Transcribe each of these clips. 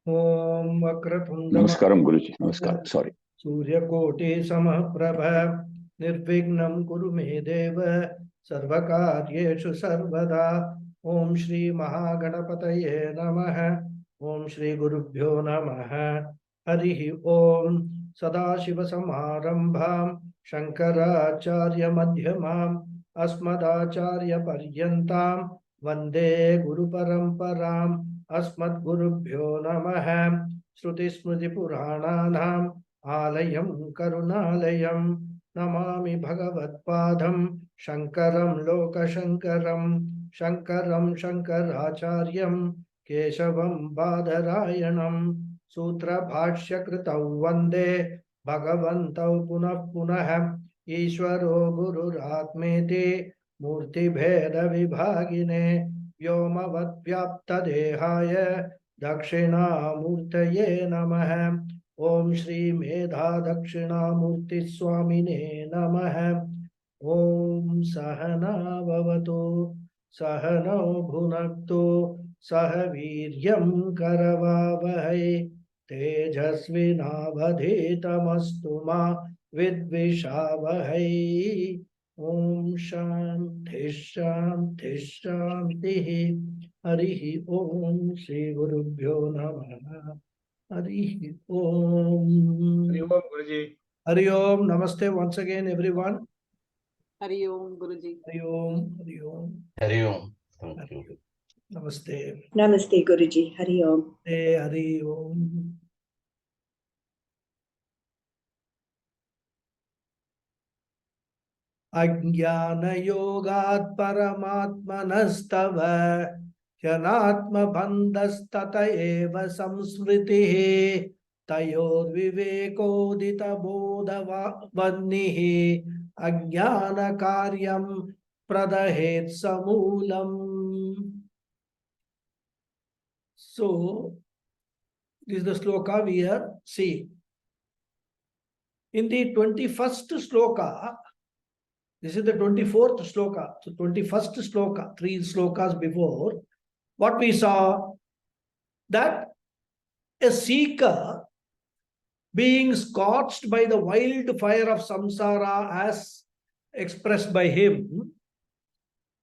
ओम Vakratunda Namaskaram, Guruji. Namaskaram. Sorry. सूर्यकोटि समप्रभ निर्विघ्नं कुरु मे देव सर्वकार्येषु सर्वदा। ओम श्री महागणपतये नमः। ओम श्री गुरुभ्यो नमः। हरि ओम। सदाशिवसमारम्भां शङ्कराचार्यमध्यमाम् अस्मदाचार्यपर्यन्तां वन्दे गुरुपरम्पराम्। अस्मद्गुरुभ्यो नमः। श्रुतिस्मृतिपुराणानाम् आलयं करुणालयं नमामि भगवत्पादं शङ्करं लोकशङ्करं। शङ्करं शङ्कराचार्यं केशवं बादरायणं सूत्रभाष्यकृतौ वन्दे भगवन्तौ पुनः पुनः। ईश्वरो गुरुरात्मेति मूर्तिभेदविभागिने व्योमवद्व्याप्तदेहाय दक्षिणामूर्तये नमः। ओम श्री मेधा दक्षिणामूर्ति स्वामिने नमः। ओम सहना भवतु सहनौ भुनक्तु सह वीर्यं करवावहै तेजस्विनावधीतमस्तु मा विद्विषावहै। ओम शांति शांति शांति। हरि ओम श्री गुरुभ्यो नमः। Hari Om. Hari Om, Guruji. Hari Om. Namaste once again, everyone. Hari Om, Guruji. Hari Om. Hari Om. Hari Om. Thank you. Namaste. Namaste, Guruji. Hari Om. Hari Om. Ajnana yogat paramatmanastava ह्यनात्मबन्धस्तत एव संस्मृतिः तयोर्विवेकोदितबोधवह्निः अज्ञानकार्यं प्रदहेत् समूलम्. So, this is the sloka we are seeing. In the 21st sloka, this is the 24th sloka. So 21st sloka, 3 slokas before, what we saw, that a seeker being scorched by the wild fire of samsara as expressed by him,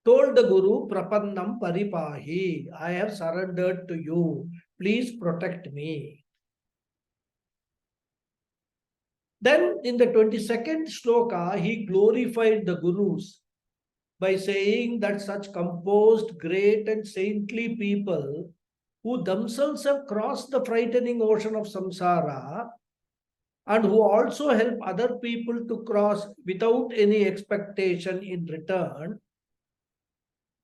told the Guru, Prapannam Paripahi, I have surrendered to you, please protect me. Then in the 22nd sloka, he glorified the Gurus by saying that such composed, great and saintly people who themselves have crossed the frightening ocean of samsara and who also help other people to cross without any expectation in return,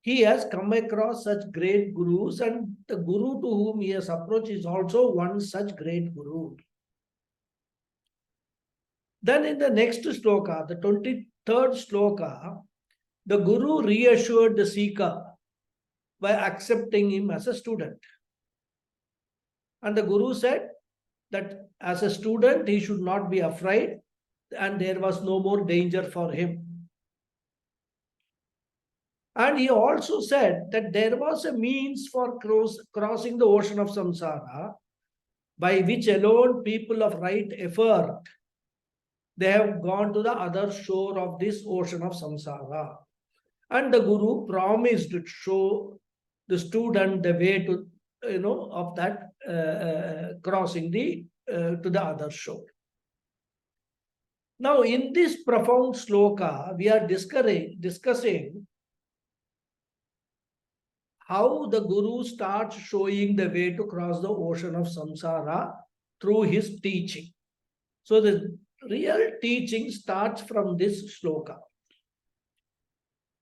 he has come across such great Gurus, and the Guru to whom he has approached is also one such great Guru. Then in the next sloka, the 23rd sloka, the Guru reassured the seeker by accepting him as a student. And the Guru said that as a student, he should not be afraid and there was no more danger for him. And he also said that there was a means for crossing the ocean of samsara by which alone people of right effort, they have gone to the other shore of this ocean of samsara. And the Guru promised to show the student the way to, of that crossing to the other shore. Now, in this profound sloka, we are discussing how the Guru starts showing the way to cross the ocean of samsara through his teaching. So the real teaching starts from this sloka.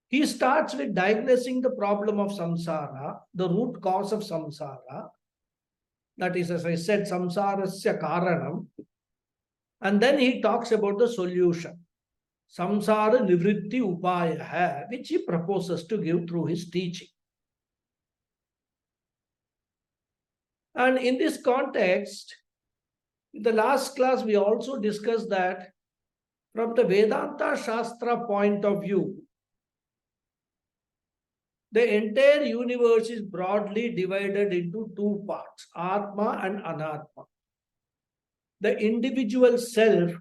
He starts with diagnosing the problem of samsara, the root cause of samsara. That is, as I said, samsarasya karanam. And then he talks about the solution. Samsara nivritti upaya, which he proposes to give through his teaching. And in this context, in the last class, we also discussed that from the Vedanta Shastra point of view, the entire universe is broadly divided into two parts, Atma and Anatma. The individual self,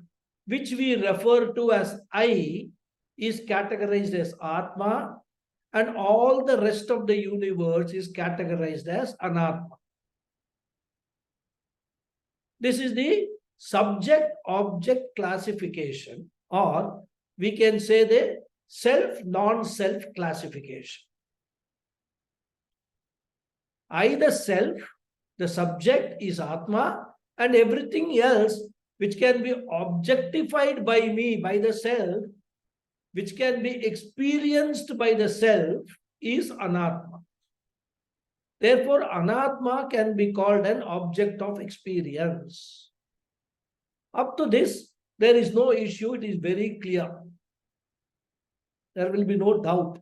which we refer to as I, is categorized as Atma, and all the rest of the universe is categorized as Anatma. This is the subject-object classification, or we can say the self-non-self classification. I, the self, the subject is Atma, and everything else which can be objectified by me, by the self, which can be experienced by the self, is Anatma. Therefore, Anatma can be called an object of experience. Up to this, there is no issue, it is very clear. There will be no doubt.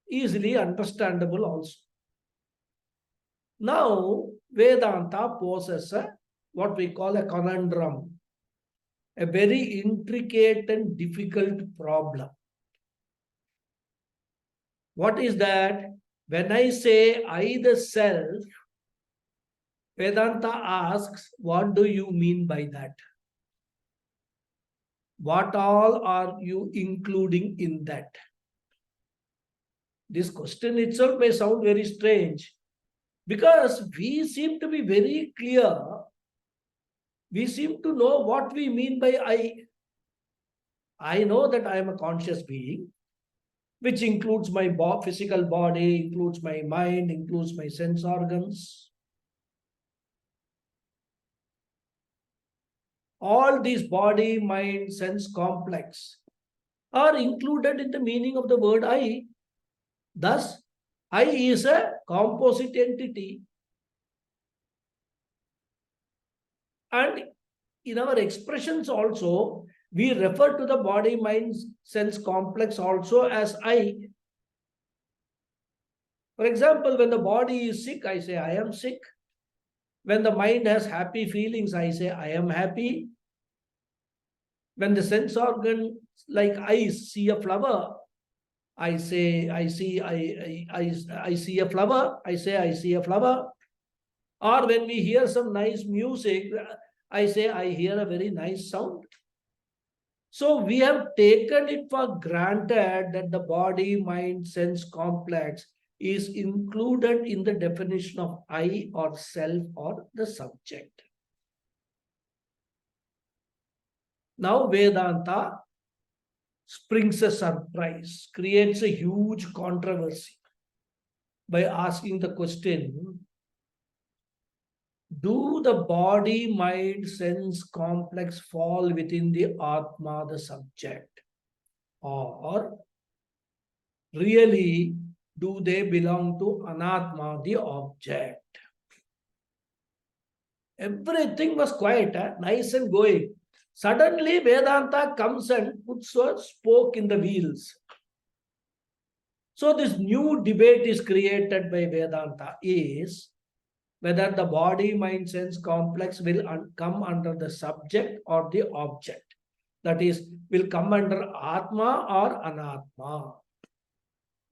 Easily understandable also. Now, Vedanta poses what we call a conundrum, a very intricate and difficult problem. What is that? When I say I, the self, Vedanta asks, what do you mean by that? What all are you including in that? This question itself may sound very strange, because we seem to be very clear. We seem to know what we mean by I. I know that I am a conscious being, which includes my physical body, includes my mind, includes my sense organs. All these body, mind, sense complex are included in the meaning of the word I. Thus, I is a composite entity. And in our expressions also, we refer to the body, mind, sense complex also as I. For example, when the body is sick, I say I am sick. When the mind has happy feelings, I say I am happy. When the sense organ like eyes see a flower, I say I see a flower. I say I see a flower. Or when we hear some nice music, I say I hear a very nice sound. So we have taken it for granted that the body, mind, sense complex is included in the definition of I or self or the subject. Now Vedanta springs a surprise, creates a huge controversy by asking the question, do the body, mind, sense complex fall within the Atma, the subject? Or really, do they belong to Anatma, the object? Everything was quiet, nice and going. Suddenly, Vedanta comes and puts a spoke in the wheels. So this new debate is created by Vedanta is whether the body, mind, sense complex will come under the subject or the object. That is, will come under Atma or Anatma.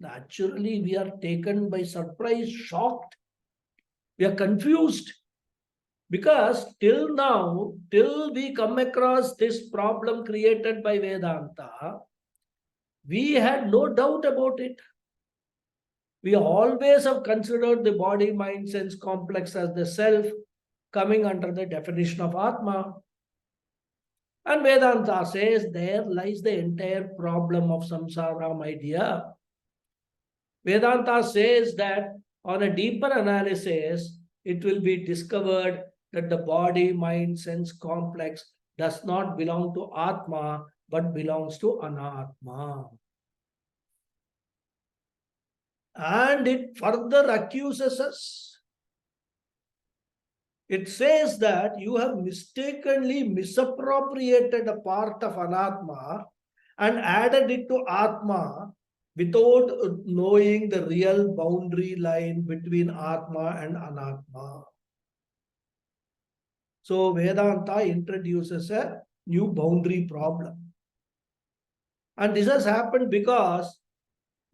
Naturally, we are taken by surprise, shocked. We are confused. Because till now, till we come across this problem created by Vedanta, we had no doubt about it. We always have considered the body, mind, sense complex as the self coming under the definition of Atma. And Vedanta says there lies the entire problem of samsara, my dear. Vedanta says that on a deeper analysis, it will be discovered that the body, mind, sense complex does not belong to Atma, but belongs to Anatma. And it further accuses us. It says that you have mistakenly misappropriated a part of Anatma and added it to Atma without knowing the real boundary line between Atma and Anatma. So Vedanta introduces a new boundary problem. And this has happened because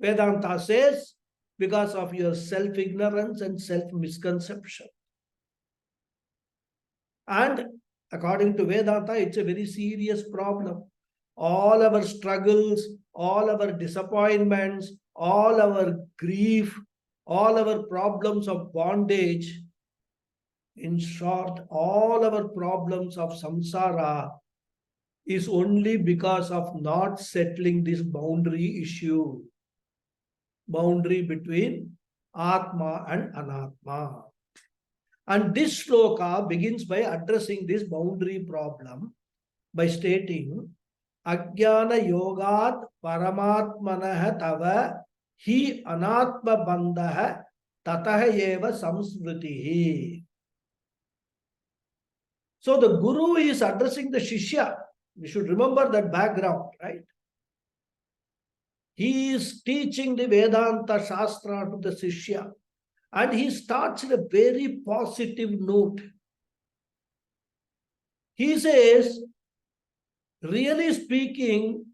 Vedanta says, because of your self-ignorance and self-misconception. And according to Vedanta, it's a very serious problem. All our struggles, all our disappointments, all our grief, all our problems of bondage, in short, all our problems of samsara is only because of not settling this boundary issue. Boundary between Atma and Anatma. And this shloka begins by addressing this boundary problem by stating, Ajnana yogat paramatmanah tava hi anatma bandha tatah eva samsvritihi. So the Guru is addressing the Shishya. We should remember that background, right? He is teaching the Vedanta Shastra to the Shishya. And he starts in a very positive note. He says, really speaking,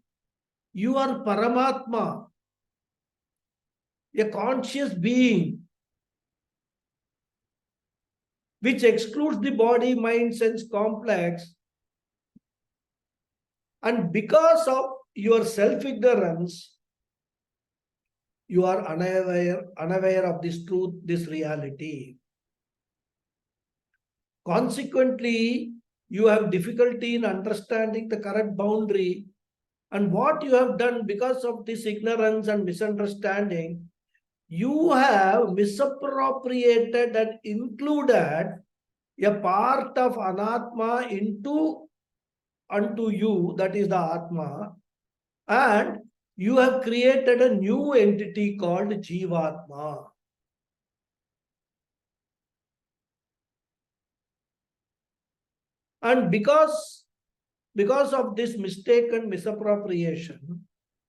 you are Paramatma, a conscious being, which excludes the body, mind, sense complex. And because of your self-ignorance, you are unaware of this truth, this reality. Consequently, you have difficulty in understanding the correct boundary. And what you have done because of this ignorance and misunderstanding, you have misappropriated and included a part of Anatma unto you, that is the Atma, and you have created a new entity called Jivatma. And because of this mistaken misappropriation,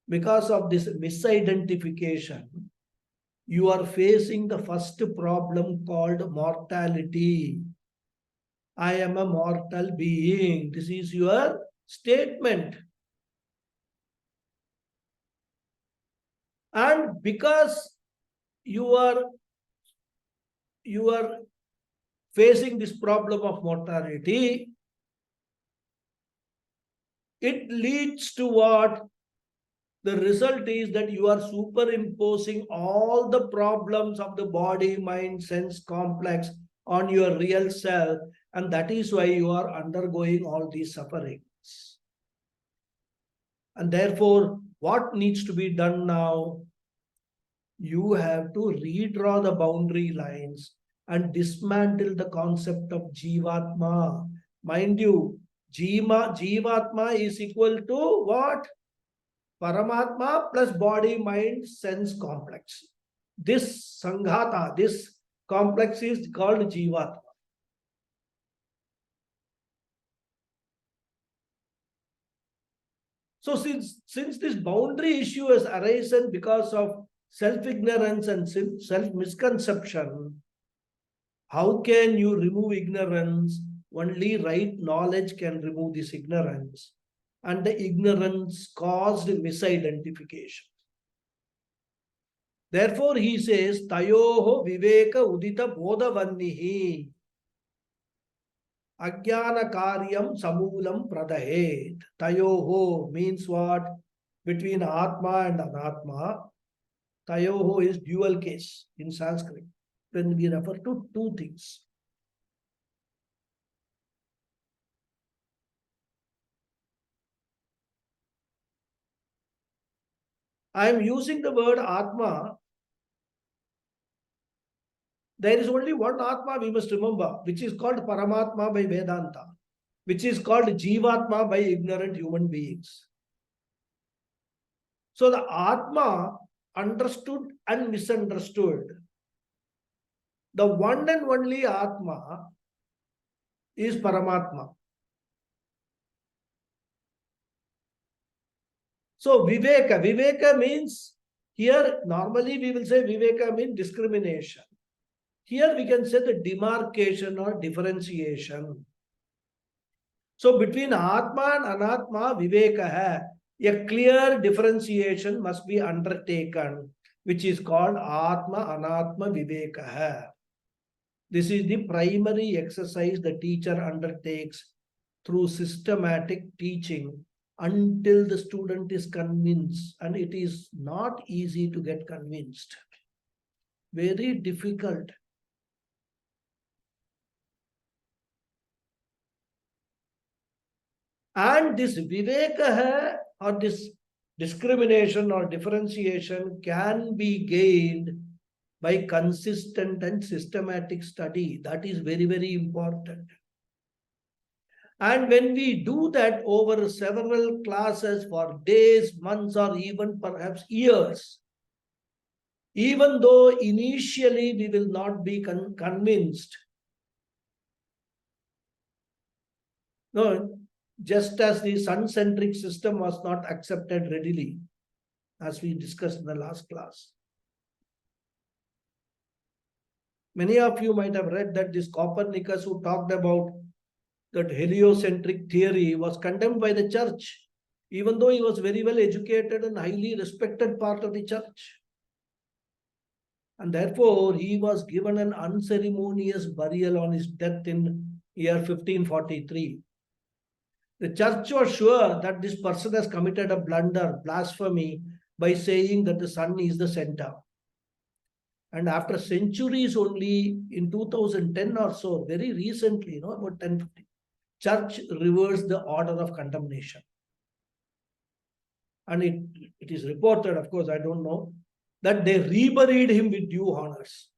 because of this misidentification, you are facing the first problem called mortality. I am a mortal being. This is your statement. And because you are facing this problem of mortality, it leads to what? The result is that you are superimposing all the problems of the body, mind, sense complex on your real self, and that is why you are undergoing all these sufferings. And therefore, what needs to be done now? You have to redraw the boundary lines and dismantle the concept of Jivatma. Mind you, Jivatma is equal to what? Paramatma plus body, mind, sense complex. This Sanghata, this complex is called Jivatma. So since this boundary issue has arisen because of self-ignorance and self-misconception, how can you remove ignorance? Only right knowledge can remove this ignorance. And the ignorance caused misidentification. Therefore, he says, Tayoho Viveka Udita Bodhavannihi Ajnana Karyam Samulam Pradahet. Tayoho means what? Between Atma and Anatma. Tayoho is dual case in Sanskrit when we refer to two things. I am using the word Atma. There is only one Atma we must remember, which is called Paramatma by Vedanta, which is called Jivatma by ignorant human beings. So the Atma understood and misunderstood. The one and only Atma is Paramatma. So Viveka means, here normally we will say Viveka means discrimination. Here we can say the demarcation or differentiation. So between Atma and Anatma, Viveka hai. a clear differentiation must be undertaken, which is called Atma Anatma Vivekaha. This is the primary exercise the teacher undertakes through systematic teaching until the student is convinced, and it is not easy to get convinced. Very difficult. And this Viveka or this discrimination or differentiation can be gained by consistent and systematic study. That is very, very important. And when we do that over several classes for days, months, or even perhaps years, even though initially we will not be convinced, no, just as the sun-centric system was not accepted readily, as we discussed in the last class. Many of you might have read that this Copernicus, who talked about that heliocentric theory, was condemned by the church, even though he was very well educated and highly respected part of the church. And therefore, he was given an unceremonious burial on his death in year 1543. The church was sure that this person has committed a blunder, blasphemy, by saying that the sun is the center. And after centuries, only in 2010 or so, very recently, about 10-15, church reversed the order of condemnation. And it is reported, of course, I don't know, that they reburied him with due honors.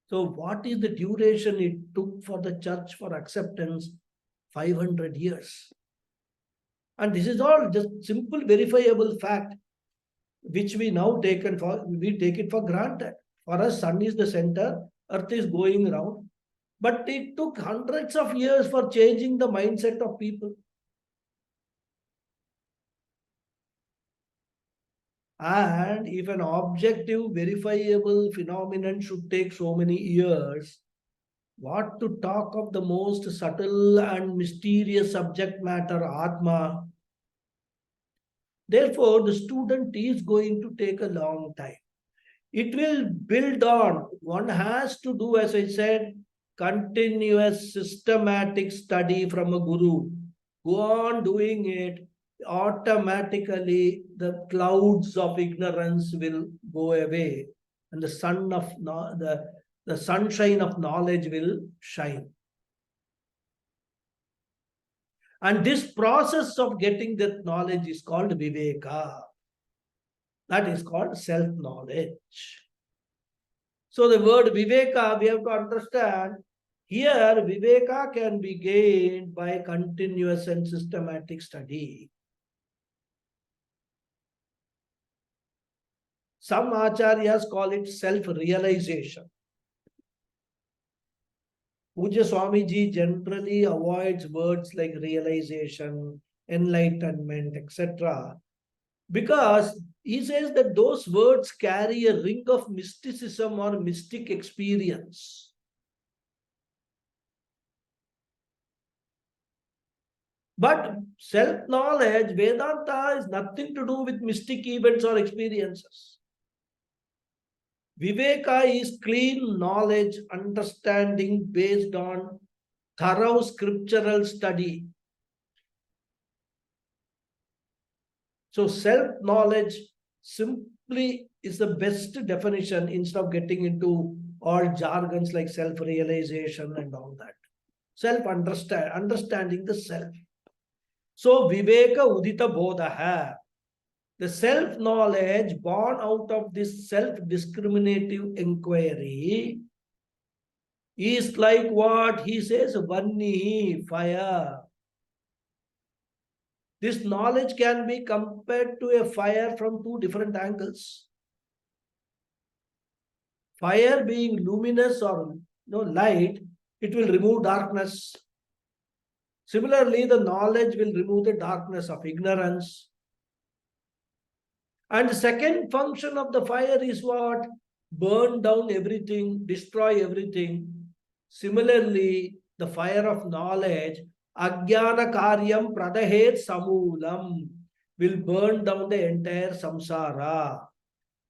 So what is the duration it took for the church for acceptance? 500 years. And this is all just simple verifiable fact, which we now take it for granted. For us, sun is the center, earth is going around. But it took hundreds of years for changing the mindset of people. And if an objective, verifiable phenomenon should take so many years, what to talk of the most subtle and mysterious subject matter, Atma? Therefore, the student is going to take a long time. It will build on. One has to do, as I said, continuous systematic study from a guru. Go on doing it. Automatically, the clouds of ignorance will go away, and the sunshine of knowledge will shine. And this process of getting that knowledge is called Viveka. That is called self-knowledge. So the word Viveka, we have to understand, here Viveka can be gained by continuous and systematic study. Some acharyas call it self-realization. Puja Swamiji generally avoids words like realization, enlightenment, etc. because he says that those words carry a ring of mysticism or mystic experience. But self-knowledge, Vedanta, is nothing to do with mystic events or experiences. Viveka is clean knowledge, understanding based on thorough scriptural study. So self-knowledge simply is the best definition instead of getting into all jargons like self-realization and all that. Understanding the self. So Viveka Udita Bodha, the self-knowledge born out of this self-discriminative inquiry is like what he says, Vanni, fire. This knowledge can be compared to a fire from two different angles. Fire being luminous or light, it will remove darkness. Similarly, the knowledge will remove the darkness of ignorance. And the second function of the fire is what? Burn down everything, destroy everything. Similarly, the fire of knowledge Ajnana karyam pradahet samulam will burn down the entire samsara.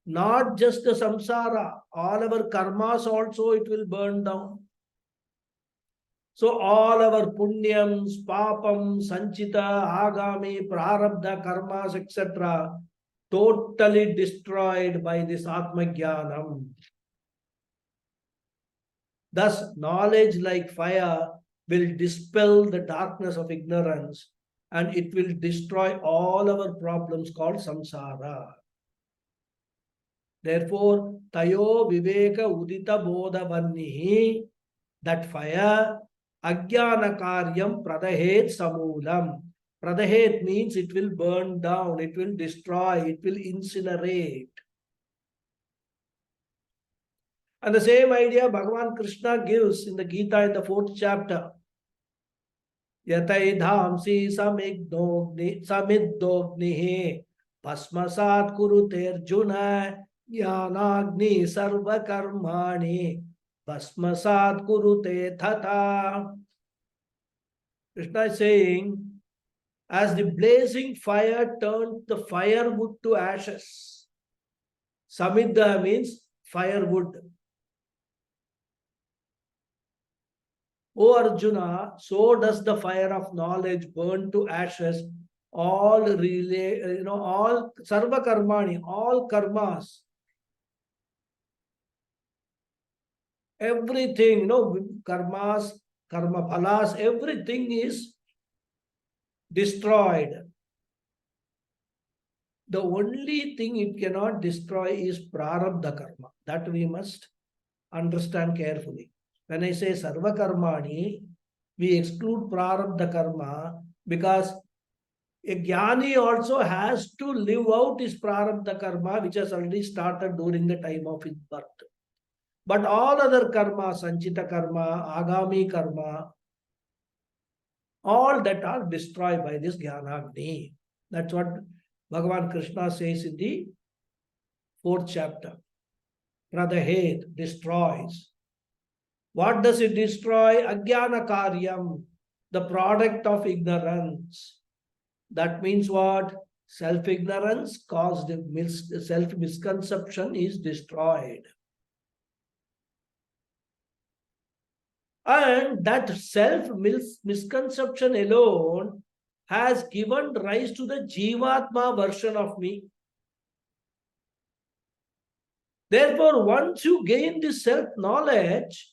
Not just the samsara, all our karmas also it will burn down. So all our punyams, papam, sanchita, agami, prarabdha, karmas, etc. totally destroyed by this Atma Jnanam. Thus, knowledge like fire will dispel the darkness of ignorance and it will destroy all our problems called samsara. Therefore, tayo viveka udita bodha vannihi, that fire, ajnana karyam pradahet samulam. Pradahet means it will burn down, it will destroy, it will incinerate. And the same idea Bhagavan Krishna gives in the Gita in the 4th chapter. Yatai dhamsi samiddognihe pasmasat kurute arjuna jnanagni sarva karmani pasmasat kurute thata. Krishna is saying, as the blazing fire turned the firewood to ashes. Samidha means firewood. O Arjuna, so does the fire of knowledge burn to ashes all all sarva karmani, all karmas. Everything, karmas, karma phalas, everything is destroyed. The only thing it cannot destroy is prarabdha karma. That we must understand carefully. When I say sarva karmani, we exclude prarabdha karma because a jnani also has to live out his prarabdha karma which has already started during the time of his birth. But all other karma, sanchita karma, agami karma, all that are destroyed by this jnanagni. That's what Bhagavan Krishna says in the 4th chapter. Pradahet, destroys. What does it destroy? Ajnana karyam, the product of ignorance. That means what? Self-ignorance caused self-misconception is destroyed. And that self-misconception alone has given rise to the Jivatma version of me. Therefore, once you gain this self-knowledge,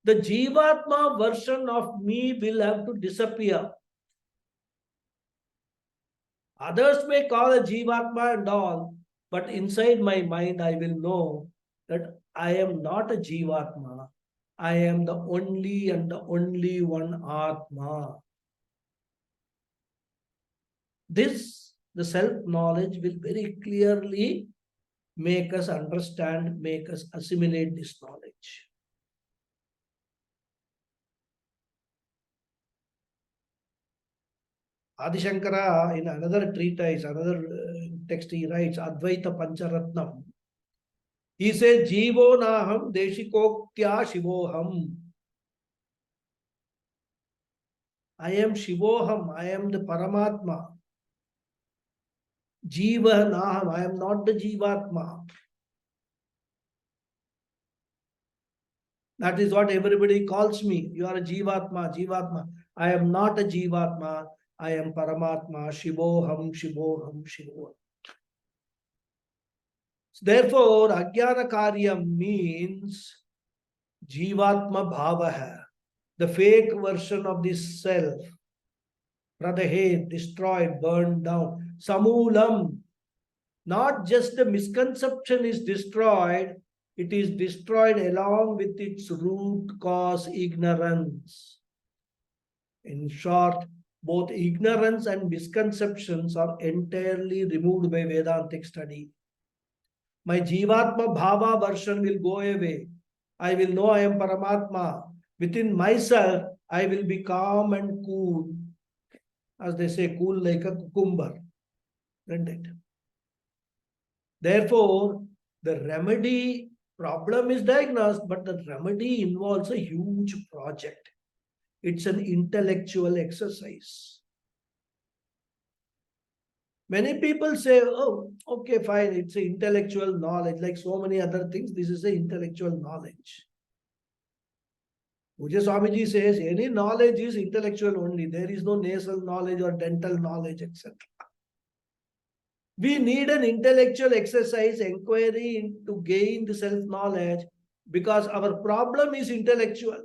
the Jivatma version of me will have to disappear. Others may call a Jivatma and all, but inside my mind I will know that I am not a Jivatma. I am the only and the only one Atma. This, the self-knowledge will very clearly make us understand, make us assimilate this knowledge. Adi Shankara, in another treatise, another text, he writes, Advaita Pancharatnam. He says, Jivo Naham Deshikoktya Shivoham. I am Shivoham, I am the Paramatma. Jiva Naham, I am not the Jivatma. That is what everybody calls me. You are a Jivatma, Jivatma. I am not a Jivatma. I am Paramatma, Shivoham, Shivoham, Shivoham. Therefore, Ajnana Karyam means Jivatma Bhavaha, the fake version of this self. Pradahet, destroyed, burned down. Samulam, not just the misconception is destroyed, it is destroyed along with its root cause, ignorance. In short, both ignorance and misconceptions are entirely removed by Vedantic study. My Jivatma Bhava version will go away. I will know I am Paramatma. Within myself, I will be calm and cool. As they say, cool like a cucumber. Isn't it? Therefore, the remedy problem is diagnosed, but the remedy involves a huge project. It's an intellectual exercise. Many people say, oh, okay, fine, it's an intellectual knowledge. Like so many other things, this is an intellectual knowledge. Pujya Swamiji says, any knowledge is intellectual only. There is no nasal knowledge or dental knowledge, etc. We need an intellectual exercise, inquiry to gain the self-knowledge, because our problem is intellectual.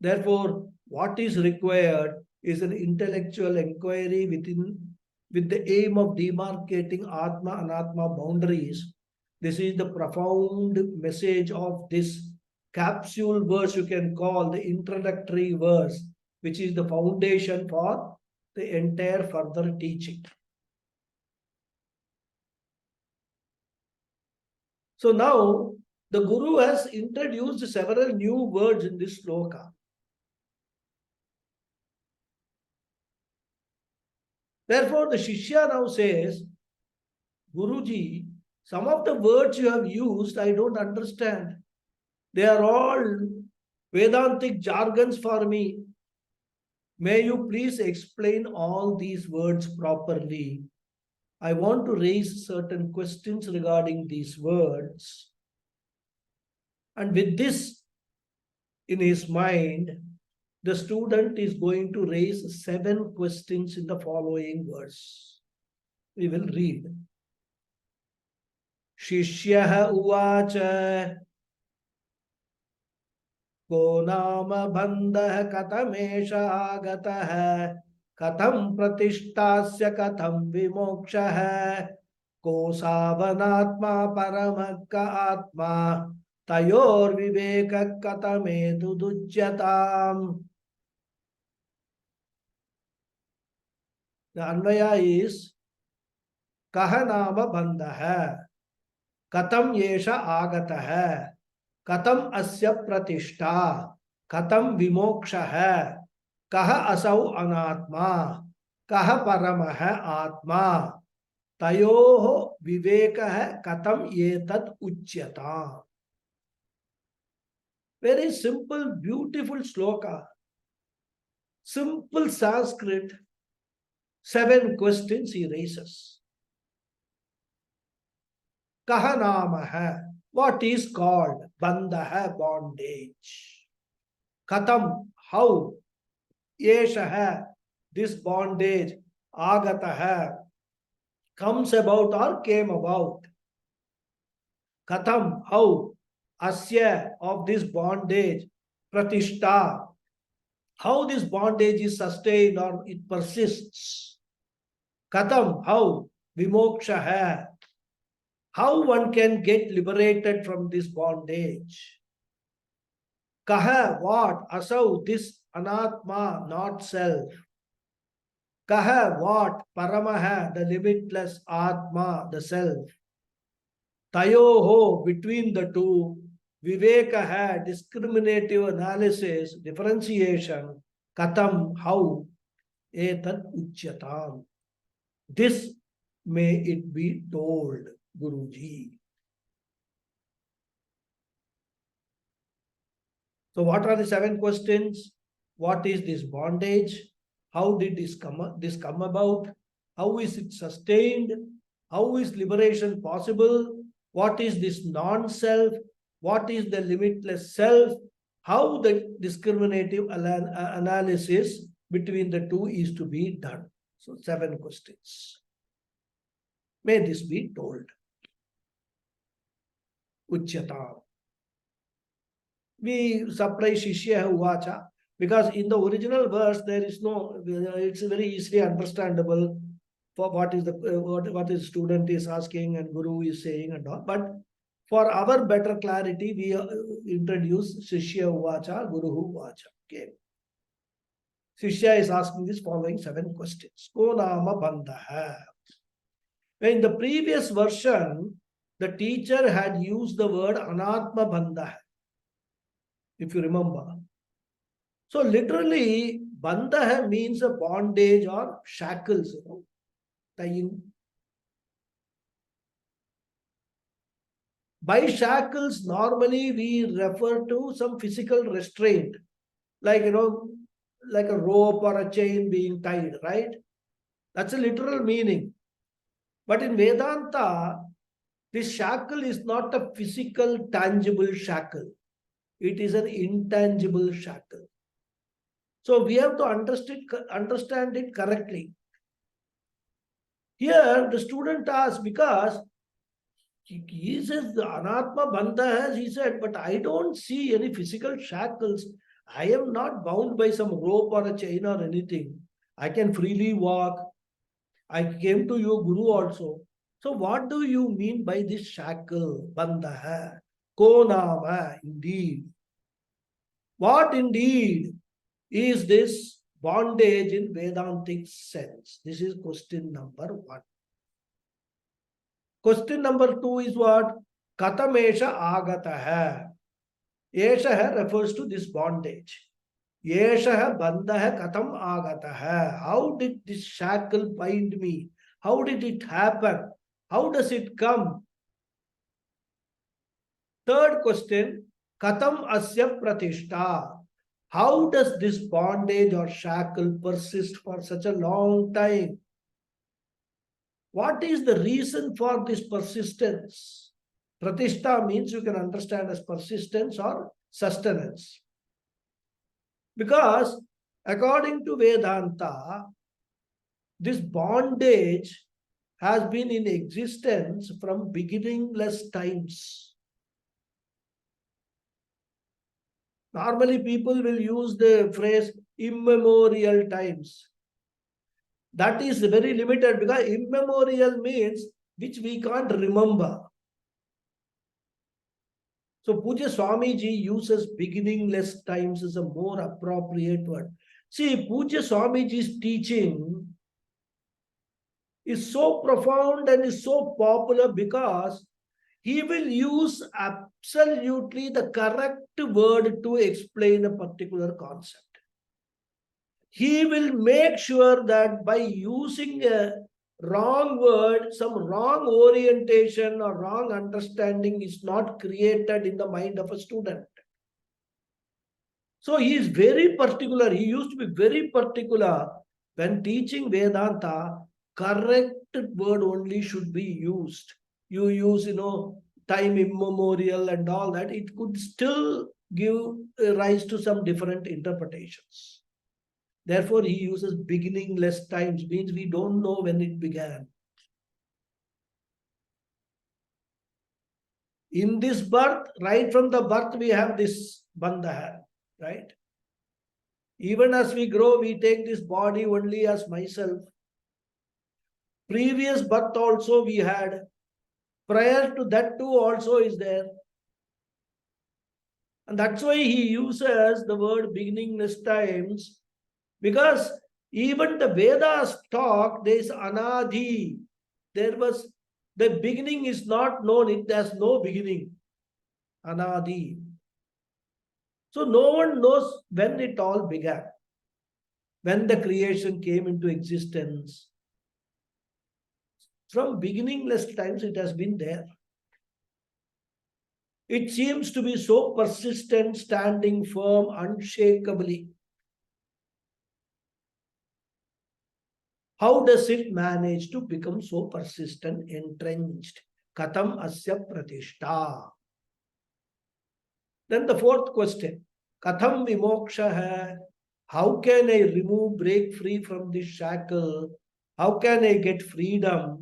Therefore, what is required is an intellectual inquiry with the aim of demarcating Atma and Anatma boundaries. This is the profound message of this capsule verse, you can call the introductory verse, which is the foundation for the entire further teaching. So now the Guru has introduced several new words in this sloka. Therefore, the Shishya now says, Guruji, some of the words you have used, I don't understand. They are all Vedantic jargons for me. May you please explain all these words properly. I want to raise certain questions regarding these words. And with this in his mind, the student is going to raise 7 questions in the following verse. We will read. Shishyaha uvacha ko nama bandha katamesha agataha katham pratisthasya katham vimokshaha ko savanatma paramakka atma tayor viveka katametu dujyatam. The Anvaya is Kaha nama bandha katam yesha agataha katam asya pratishta katam vimoksha kaha asau anatma kaha paramaha atma tayoho vivekah katam yetat uchyata. Very simple, beautiful sloka. Simple Sanskrit. 7 questions he raises. Kaha nama hai? What is called? Bandha hai, bondage. Katham, how? Yesha hai, this bondage. Agata hai, comes about or came about. Katham, how? Asya, of this bondage. Pratishta, how this bondage is sustained or it persists. Katham, how? Vimoksha hai, how one can get liberated from this bondage. Kaha, what? Asau, this anatma, not self. Kaha, what? Paramaha, the limitless atma, the self. Tayoho, between the two. Vivekaha, discriminative analysis, differentiation. Katam, how? Etat uchyatam. This may it be told, Guruji. So what are the 7 questions? What is this bondage? How did this come about? How is it sustained? How is liberation possible? What is this non-self? What is the limitless self? How the discriminative analysis between the two is to be done. So 7 questions. May this be told. Uchyata. We supply Shishya Uvacha because in the original verse there is no, it's very easily understandable for what is the what is student is asking and Guru is saying and all. But for our better clarity, we introduce Shishya Uvacha, Guru Uvacha. Okay. Shishya is asking these following 7 questions. Ko nama bandha. In the previous version, the teacher had used the word anatma bandha, if you remember. So literally, bandha means a bondage or shackles, tying. By shackles, normally we refer to some physical restraint, like, like a rope or a chain being tied, right? That's a literal meaning. But in Vedanta, this shackle is not a physical, tangible shackle. It is an intangible shackle. So we have to understand it correctly. Here, the student asks, because he says the Anatma Bandha has, he said, but I don't see any physical shackles. I am not bound by some rope or a chain or anything. I can freely walk. I came to your Guru also. So what do you mean by this shackle? Bandha hai. Ko naam hai, indeed. What indeed is this bondage in Vedantic sense? This is question number 1. Question number 2 is what? Katamesha agata hai. Esha hai refers to this bondage. Esha hai bandha hai katam agata hai. How did this shackle bind me? How did it happen? How does it come? Third question, katam asya pratishta. How does this bondage or shackle persist for such a long time? What is the reason for this persistence? Pratishta means you can understand as persistence or sustenance. Because according to Vedanta, this bondage has been in existence from beginningless times. Normally, people will use the phrase immemorial times. That is very limited, because immemorial means which we can't remember. So Puja Swamiji uses beginningless times as a more appropriate word. See, Puja Swamiji's teaching is so profound and is so popular because he will use absolutely the correct word to explain a particular concept. He will make sure that by using a wrong word, some wrong orientation or wrong understanding is not created in the mind of a student. So he is very particular. He used to be very particular when teaching Vedanta. Correct word only should be used. You use, time immemorial and all that. It could still give rise to some different interpretations. Therefore, he uses beginningless times, means we don't know when it began. In this birth, right from the birth, we have this bandha, right? Even as we grow, we take this body only as myself. Previous birth also we had. Prior to that too also is there. And that's why he uses the word beginningless times, because even the Vedas talk, there is anadi. The beginning is not known, it has no beginning. Anadi. So no one knows when it all began, when the creation came into existence. From beginningless times it has been there. It seems to be so persistent, standing firm, unshakably. How does it manage to become so persistent, entrenched? Katam asya pratishta. Then the fourth question, Katham vimoksha hai? How can I break free from this shackle? How can I get freedom?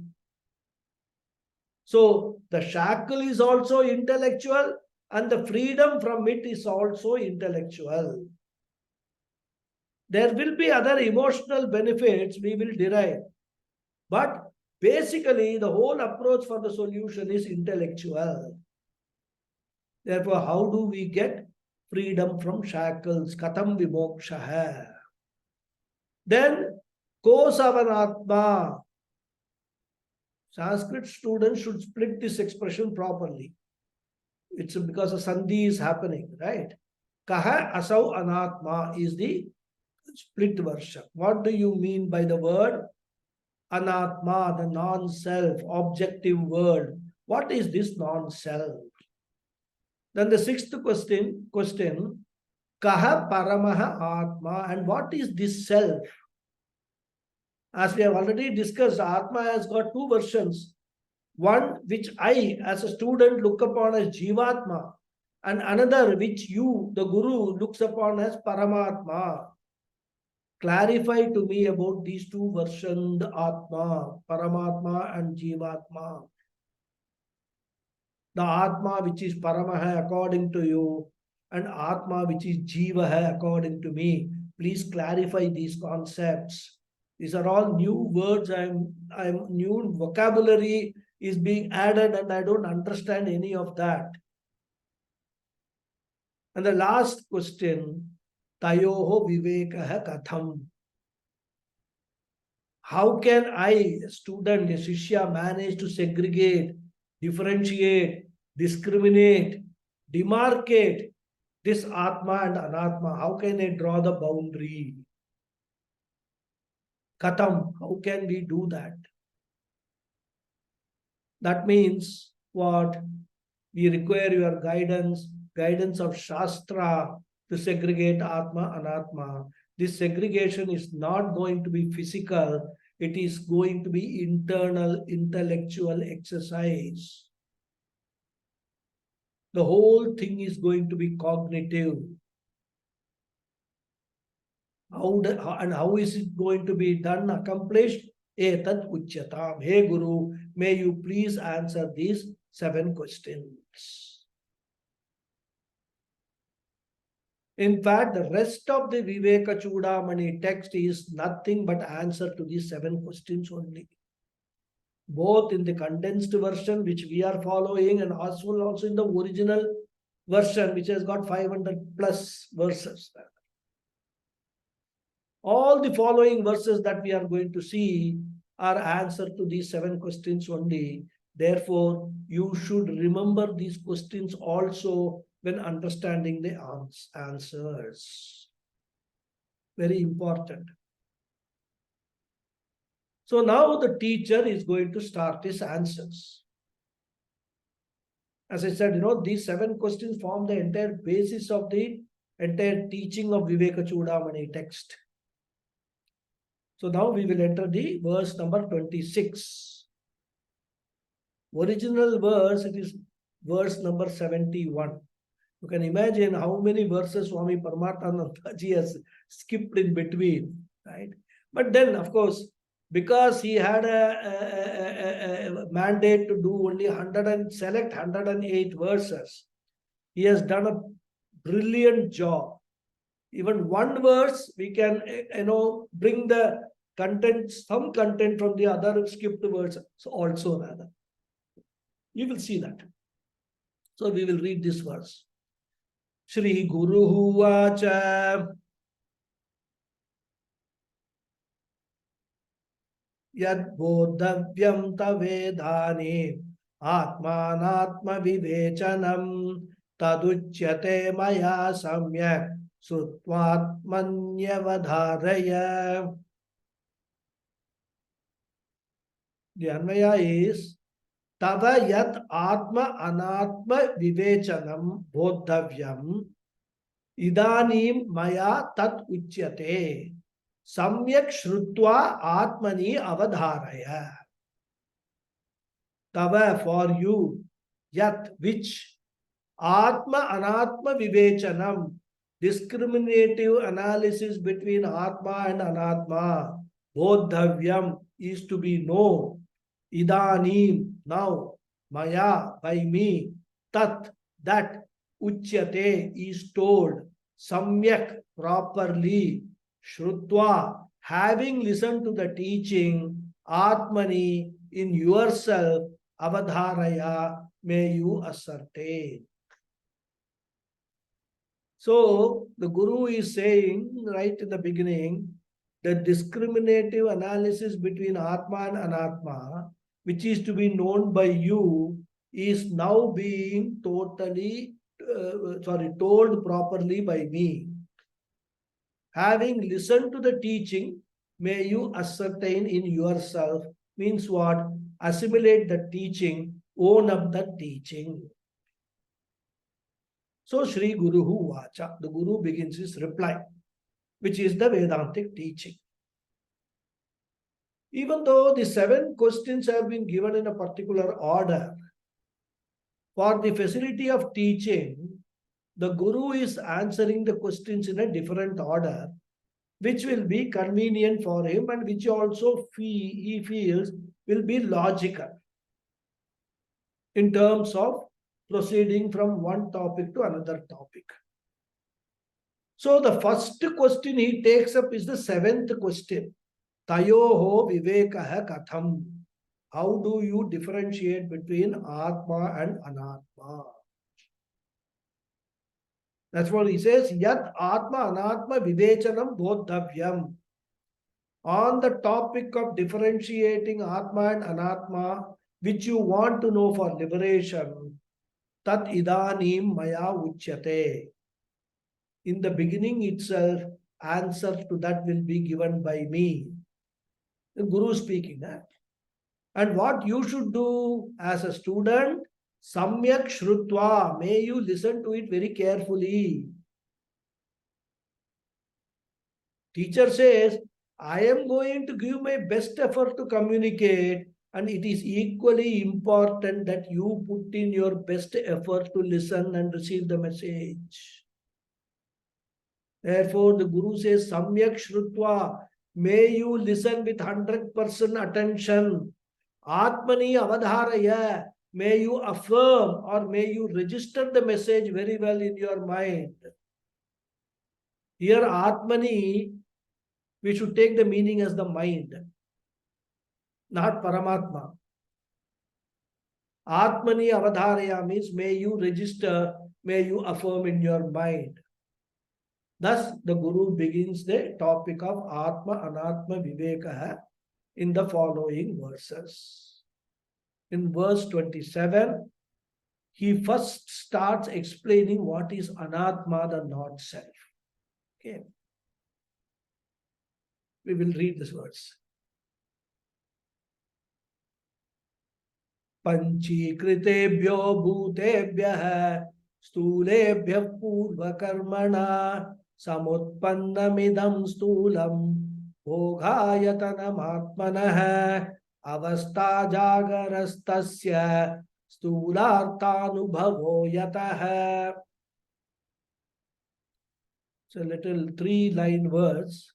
So the shackle is also intellectual and the freedom from it is also intellectual. There will be other emotional benefits we will derive. But basically, the whole approach for the solution is intellectual. Therefore, how do we get freedom from shackles? Katham vimoksha hai. Then, ko savanatma. Sanskrit students should split this expression properly. It's because a sandhi is happening, right? Kaha asau anatma is the split version. What do you mean by the word anatma, the non-self, objective word? What is this non-self? Then the sixth question, Kaha Paramaha Atma, and what is this self? As we have already discussed, Atma has got two versions. One which I, as a student, look upon as Jivatma, and another which you, the Guru, looks upon as Paramatma. Clarify to me about these two versions, the Atma, Paramatma and Jivatma. The Atma which is Paramaha according to you, and Atma which is Jivaha according to me. Please clarify these concepts. These are all new words. I'm new vocabulary is being added, and I don't understand any of that. And the last question, Tayoho Vivekaha Katham. How can I, a student, a Shishya, manage to segregate, differentiate, discriminate, demarcate this Atma and Anatma? How can I draw the boundary? Katham, how can we do that? That means what? We require your guidance of Shastra to segregate Atma, Anatma. This segregation is not going to be physical. It is going to be internal, intellectual exercise. The whole thing is going to be cognitive. How is it going to be done, accomplished? Etat uchyatam. Hey Guru, may you please answer these 7 questions. In fact, the rest of the Vivekachudamani text is nothing but answer to these 7 questions only. Both in the condensed version, which we are following, and also in the original version, which has got 500 plus verses. All the following verses that we are going to see are answer to these 7 questions only. Therefore, you should remember these questions also when understanding the answers. Very important. So now the teacher is going to start his answers. As I said, these 7 questions form the entire basis of the entire teaching of Vivekachudamani text. So now we will enter the verse number 26. Original verse, it is verse number 71. You can imagine how many verses Swami Paramatmanandaji has skipped in between, right? But then, of course, because he had a mandate to do only 108 verses, he has done a brilliant job. Even one verse, we can, bring the content, some content from the other skipped verses also rather. You will see that. So we will read this verse. Shri Guru Vacha Yad Bodhavyam Tavedhani Atmanatma Vivechanam Taduchyate Maya Samyak Sutvatmanyavadharaya. The Anvaya is Tava Yat Atma Anatma Vivechanam Bodhavyam Idanim Maya Tat Uchyate Samyak Shrutva Atmani Avadharaya. Tava, for you, Yat, which, Atma Anatma Vivechanam, discriminative analysis between Atma and Anatma, Bodhavyam, is to be known. Idanim, now, Maya, by me, Tat, that, Uchyate, is told, Samyak, properly, Shrutva, having listened to the teaching, Atmani, in yourself, Avadharaya, may you ascertain. So, the Guru is saying right in the beginning, the discriminative analysis between Atma and Anatma, which is to be known by you, is now being told properly by me. Having listened to the teaching, may you ascertain in yourself, means what? Assimilate the teaching, own up the teaching. So Sri Guruhu Vacha, the Guru begins his reply, which is the Vedantic teaching. Even though the 7 questions have been given in a particular order, for the facility of teaching, the Guru is answering the questions in a different order, which will be convenient for him and which also he feels will be logical in terms of proceeding from one topic to another topic. So the first question he takes up is the 7th question. Tayoho vivekaha katham. How do you differentiate between Atma and Anatma? That's what he says. Yat Atma Anatma Vivechanam Bodhavyam. On the topic of differentiating Atma and Anatma, which you want to know for liberation, Tat Idanim Maya Uchyate. In the beginning itself, answer to that will be given by me. The Guru speaking. And what you should do as a student, Samyak Shrutva, may you listen to it very carefully. Teacher says, I am going to give my best effort to communicate, and it is equally important that you put in your best effort to listen and receive the message. Therefore, the Guru says, Samyak Shrutva, may you listen with 100% attention. Atmani Avadharaya, may you affirm or may you register the message very well in your mind. Here, Atmani, we should take the meaning as the mind, not Paramatma. Atmani Avadharaya means may you register, may you affirm in your mind. Thus, the Guru begins the topic of Atma Anatma Vivekaha in the following verses. In verse 27, he first starts explaining what is Anatma, the not-self. Okay. We will read this verse. Panchikritebhyo bhutebhyah stulebhyah purvakarmana samutpannamidam stulam bhogayatanam avastha jagarastasya stularthanubhavo yatah. It's a little 3-line verse.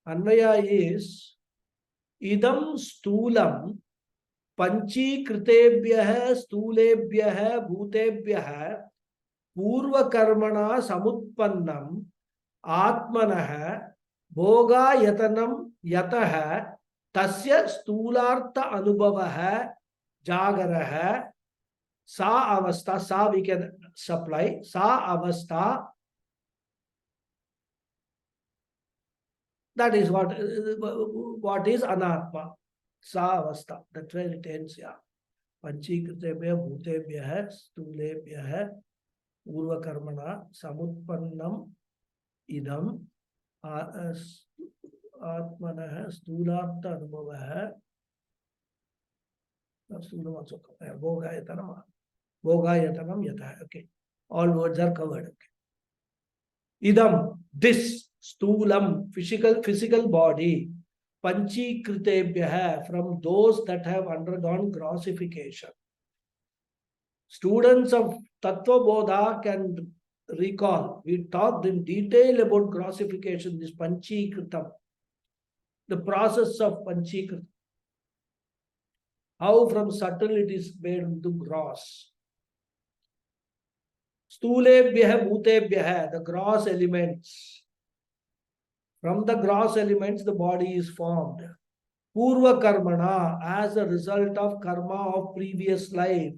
Anvaya is idam stulam panchikritebhyah stulebhyah bhutebhyah purvakarmana samutpannam atmanah bhoga yatanam yatah tasya stulartha anubhavah jagarah sa avastha. Sa we can supply. Sa avastha. That is what is Anatma. Sa avastha. That's where it ends. Yeah. Panchikritebhyah bhutebhyah stulebhyah purvakarmana samutpannam idam atmanah stulartha anubhavah bhogayatanam yatah. Okay. All words are covered. Okay. Idam, this stulam, physical body, panchikritebhyah, from those that have undergone grossification. Students of Tattva Bodha can recall, we talked in detail about grossification, this panchikritam, the process of panchikritam. How from subtle it is made into gross. Stulebhyah bhutebhyah, the gross elements. From the gross elements, the body is formed. Purva karmana, as a result of karma of previous life.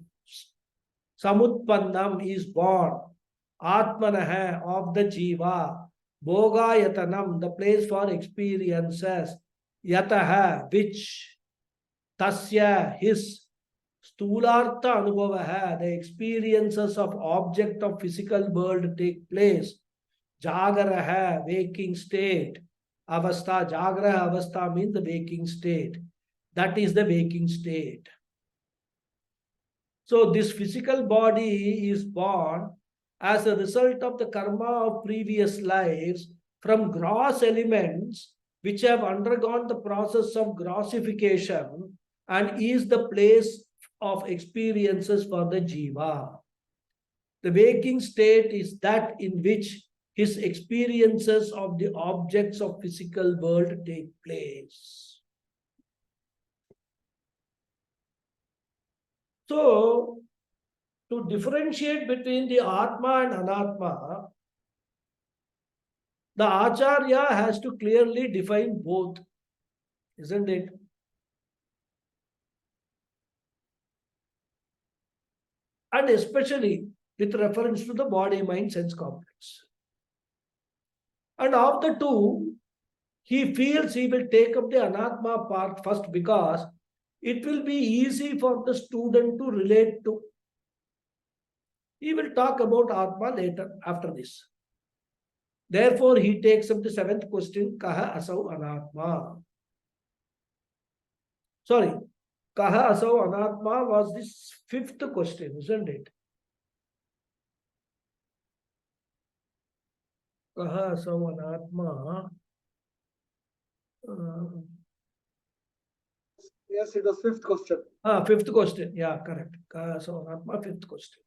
Samutpannam is born. Atmanah, of the jiva. Bhoga yatanam, the place for experiences. Yataha, which. Tasya, his. Stulartha anubhavaha, the experiences of object of physical world take place. Jagaraha, waking state. Avastha, Jagara Avastha means the waking state. That is the waking state. So this physical body is born as a result of the karma of previous lives from gross elements which have undergone the process of grossification and is the place of experiences for the jiva. The waking state is that in which his experiences of the objects of physical world take place. So, to differentiate between the Atma and Anatma, the Acharya has to clearly define both, isn't it? And especially with reference to the body, mind, sense complex. And of the two, he feels he will take up the Anatma part first because it will be easy for the student to relate to. He will talk about Atma later after this. Therefore, he takes up the seventh question, Kaha Asau Anatma. Sorry, Kaha Asau Anatma was this fifth question, isn't it? Kaha Asau Anatma. Yes, it was fifth question. Fifth question. Yeah, correct. Kaha Asau Anatma, fifth question.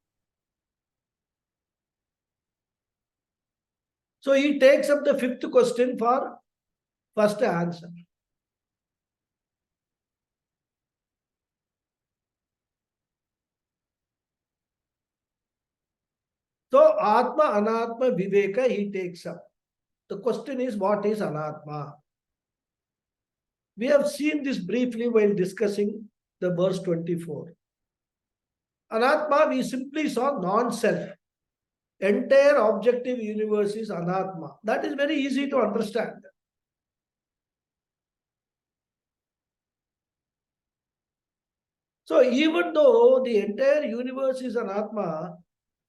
So he takes up the fifth question for first answer. So Atma, Anatma, Viveka he takes up. The question is, what is Anatma? We have seen this briefly while discussing the verse 24. Anatma, we simply saw non-self. Entire objective universe is Anatma. That is very easy to understand. So even though the entire universe is Anatma,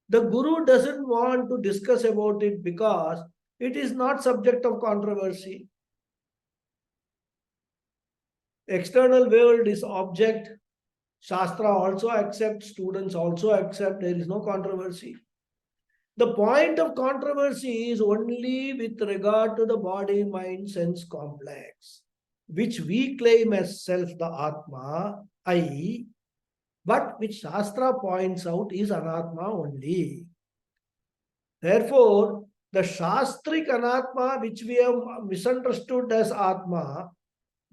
the Guru doesn't want to discuss about it because it is not subject of controversy. External world is object. Shastra also accepts, students also accept, there is no controversy. The point of controversy is only with regard to the body, mind, sense complex, which we claim as self, the Atma, I, but which Shastra points out is Anatma only. Therefore, the Shastrik Anatma, which we have misunderstood as Atma,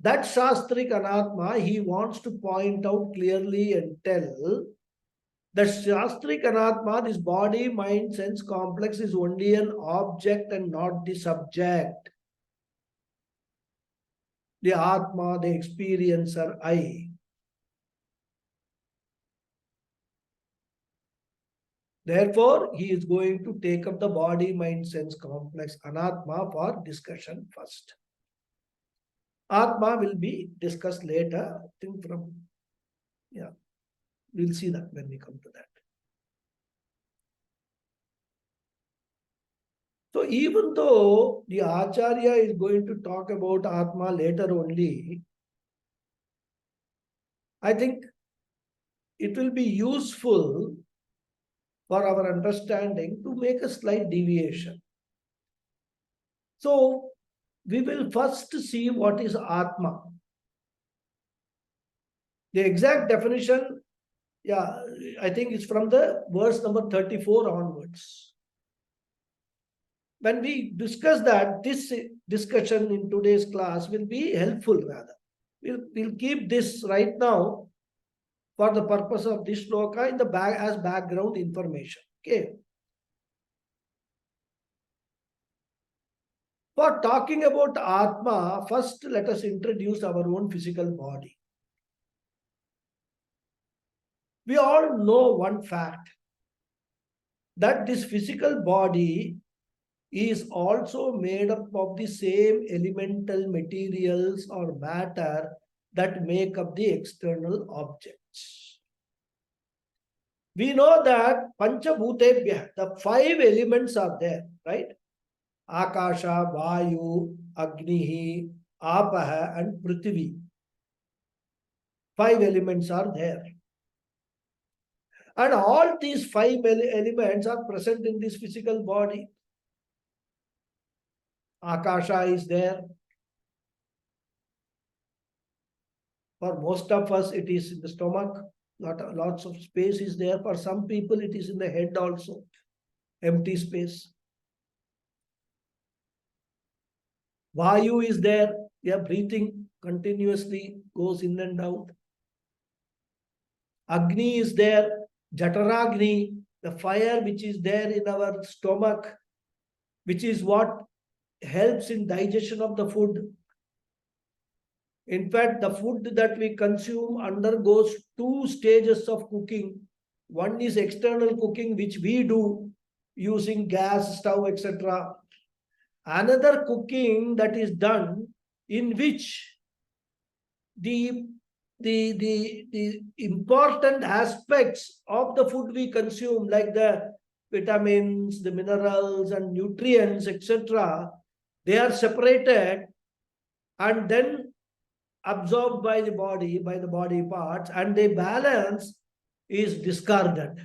that Shastrik Anatma, he wants to point out clearly and tell that Shastrik Anatma, this body, mind, sense complex is only an object and not the subject. The Atma, the experiencer, I. Therefore, he is going to take up the body, mind, sense complex, Anatma, for discussion first. Atma will be discussed later, I think we'll see that when we come to that. So even though the Acharya is going to talk about Atma later only, I think it will be useful for our understanding to make a slight deviation. So we will first see what is Atma. The exact definition, I think it's from the verse number 34 onwards. When we discuss that, this discussion in today's class will be helpful rather. We'll keep this right now for the purpose of this shloka in the as background information. Okay. For talking about Atma, first let us introduce our own physical body. We all know one fact, that this physical body is also made up of the same elemental materials or matter that make up the external objects. We know that Panchabhutebhya, the 5 elements are there, right? Akasha, Vayu, Agnihi, Apaha and Prithvi. 5 elements are there. And all these five elements are present in this physical body. Akasha is there. For most of us, it is in the stomach. Lots of space is there. For some people, it is in the head also. Empty space. Vayu is there. We are breathing continuously, goes in and out. Agni is there. Jataragni, the fire which is there in our stomach, which is what helps in digestion of the food. In fact, the food that we consume undergoes two stages of cooking. One is external cooking, which we do using gas, stove, etc. Another cooking that is done in which the important aspects of the food we consume, like the vitamins, the minerals and nutrients, etc., they are separated and then absorbed by the body parts, and the balance is discarded.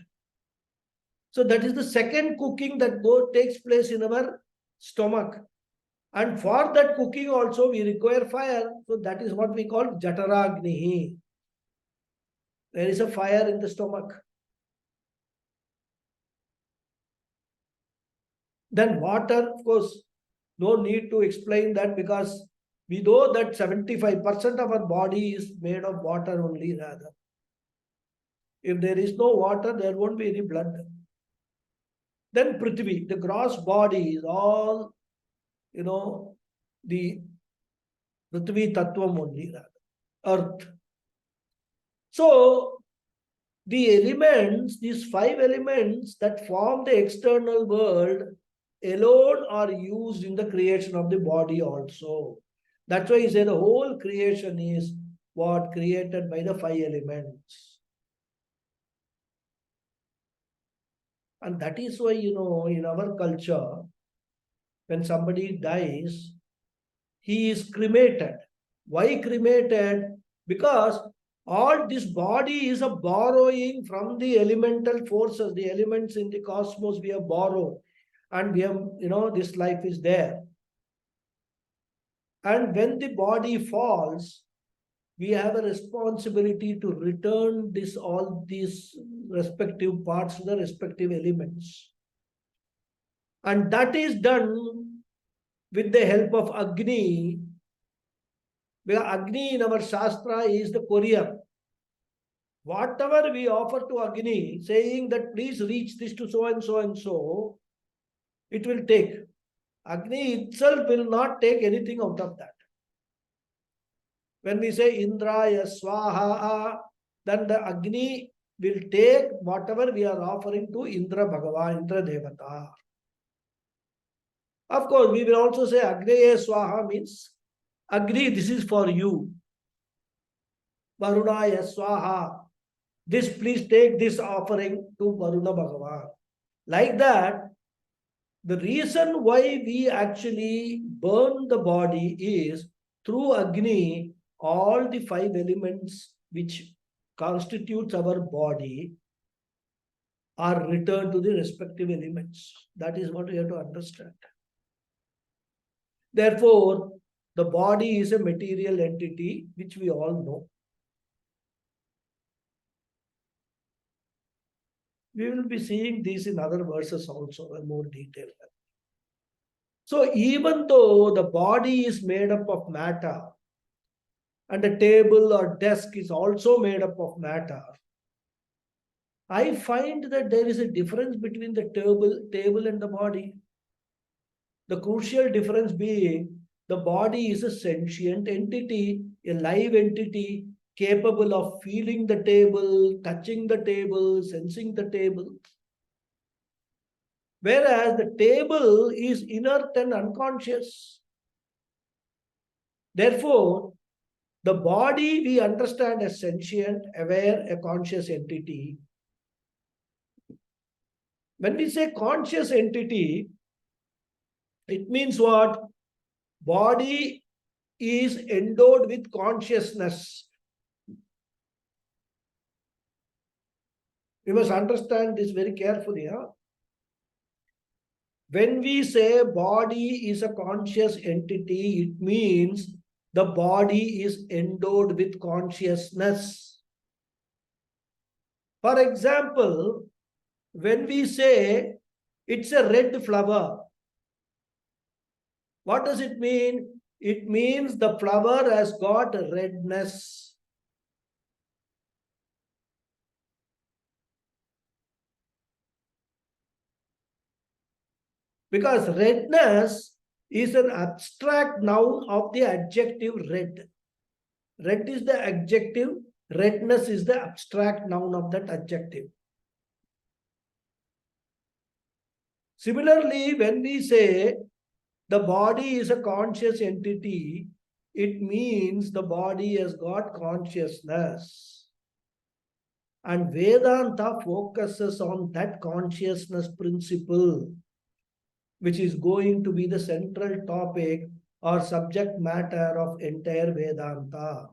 So that is the second cooking that takes place in our stomach. And for that cooking also we require fire. So that is what we call Jataragni. There is a fire in the stomach. Then water, of course, no need to explain that, because we know that 75% of our body is made of water only, rather. If there is no water, there won't be any blood. Then Prithvi, the gross body is all, the Prithvi Tattvam only, rather, earth. So, the elements, these five elements that form the external world alone are used in the creation of the body also. That's why he said the whole creation is what created by the five elements. And that is why, in our culture, when somebody dies, he is cremated. Why cremated? Because all this body is a borrowing from the elemental forces, the elements in the cosmos we have borrowed. And we have, this life is there. And when the body falls, we have a responsibility to return all these respective parts to the respective elements. And that is done with the help of Agni. Where Agni in our Shastra is the courier. Whatever we offer to Agni, saying that please reach this to so and so and so, it will take. Agni itself will not take anything out of that. When we say Indraya Swaha, then the Agni will take whatever we are offering to Indra Bhagavan, Indra Devata. Of course, we will also say Agneya Swaha means Agni, this is for you. Varunaya Swaha, this please take this offering to Varuna Bhagavan. Like that, the reason why we actually burn the body is through Agni, all the five elements which constitutes our body are returned to the respective elements. That is what we have to understand. Therefore, the body is a material entity, which we all know. We will be seeing these in other verses also in more detail. So even though the body is made up of matter, and a table or desk is also made up of matter, I find that there is a difference between the table and the body. The crucial difference being the body is a sentient entity, a live entity capable of feeling the table, touching the table, sensing the table. Whereas the table is inert and unconscious. Therefore, the body we understand as sentient, aware, a conscious entity. When we say conscious entity, it means what? Body is endowed with consciousness. You must understand this very carefully. Huh? When we say body is a conscious entity, it means the body is endowed with consciousness. For example, when we say it's a red flower, what does it mean? It means the flower has got redness. Because redness is an abstract noun of the adjective red. Red is the adjective, redness is the abstract noun of that adjective. Similarly, when we say the body is a conscious entity, it means the body has got consciousness. And Vedanta focuses on that consciousness principle, which is going to be the central topic or subject matter of entire Vedanta.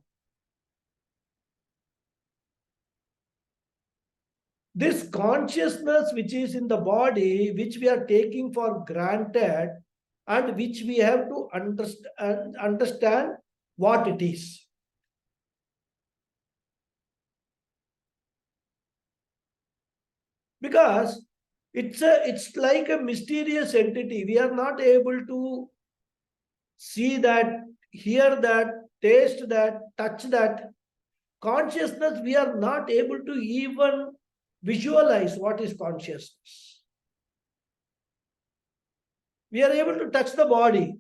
This consciousness which is in the body, which we are taking for granted and which we have to understand what it is. Because it's like a mysterious entity. We are not able to see that, hear that, taste that, touch that. Consciousness, we are not able to even visualize what is consciousness. We are able to touch the body.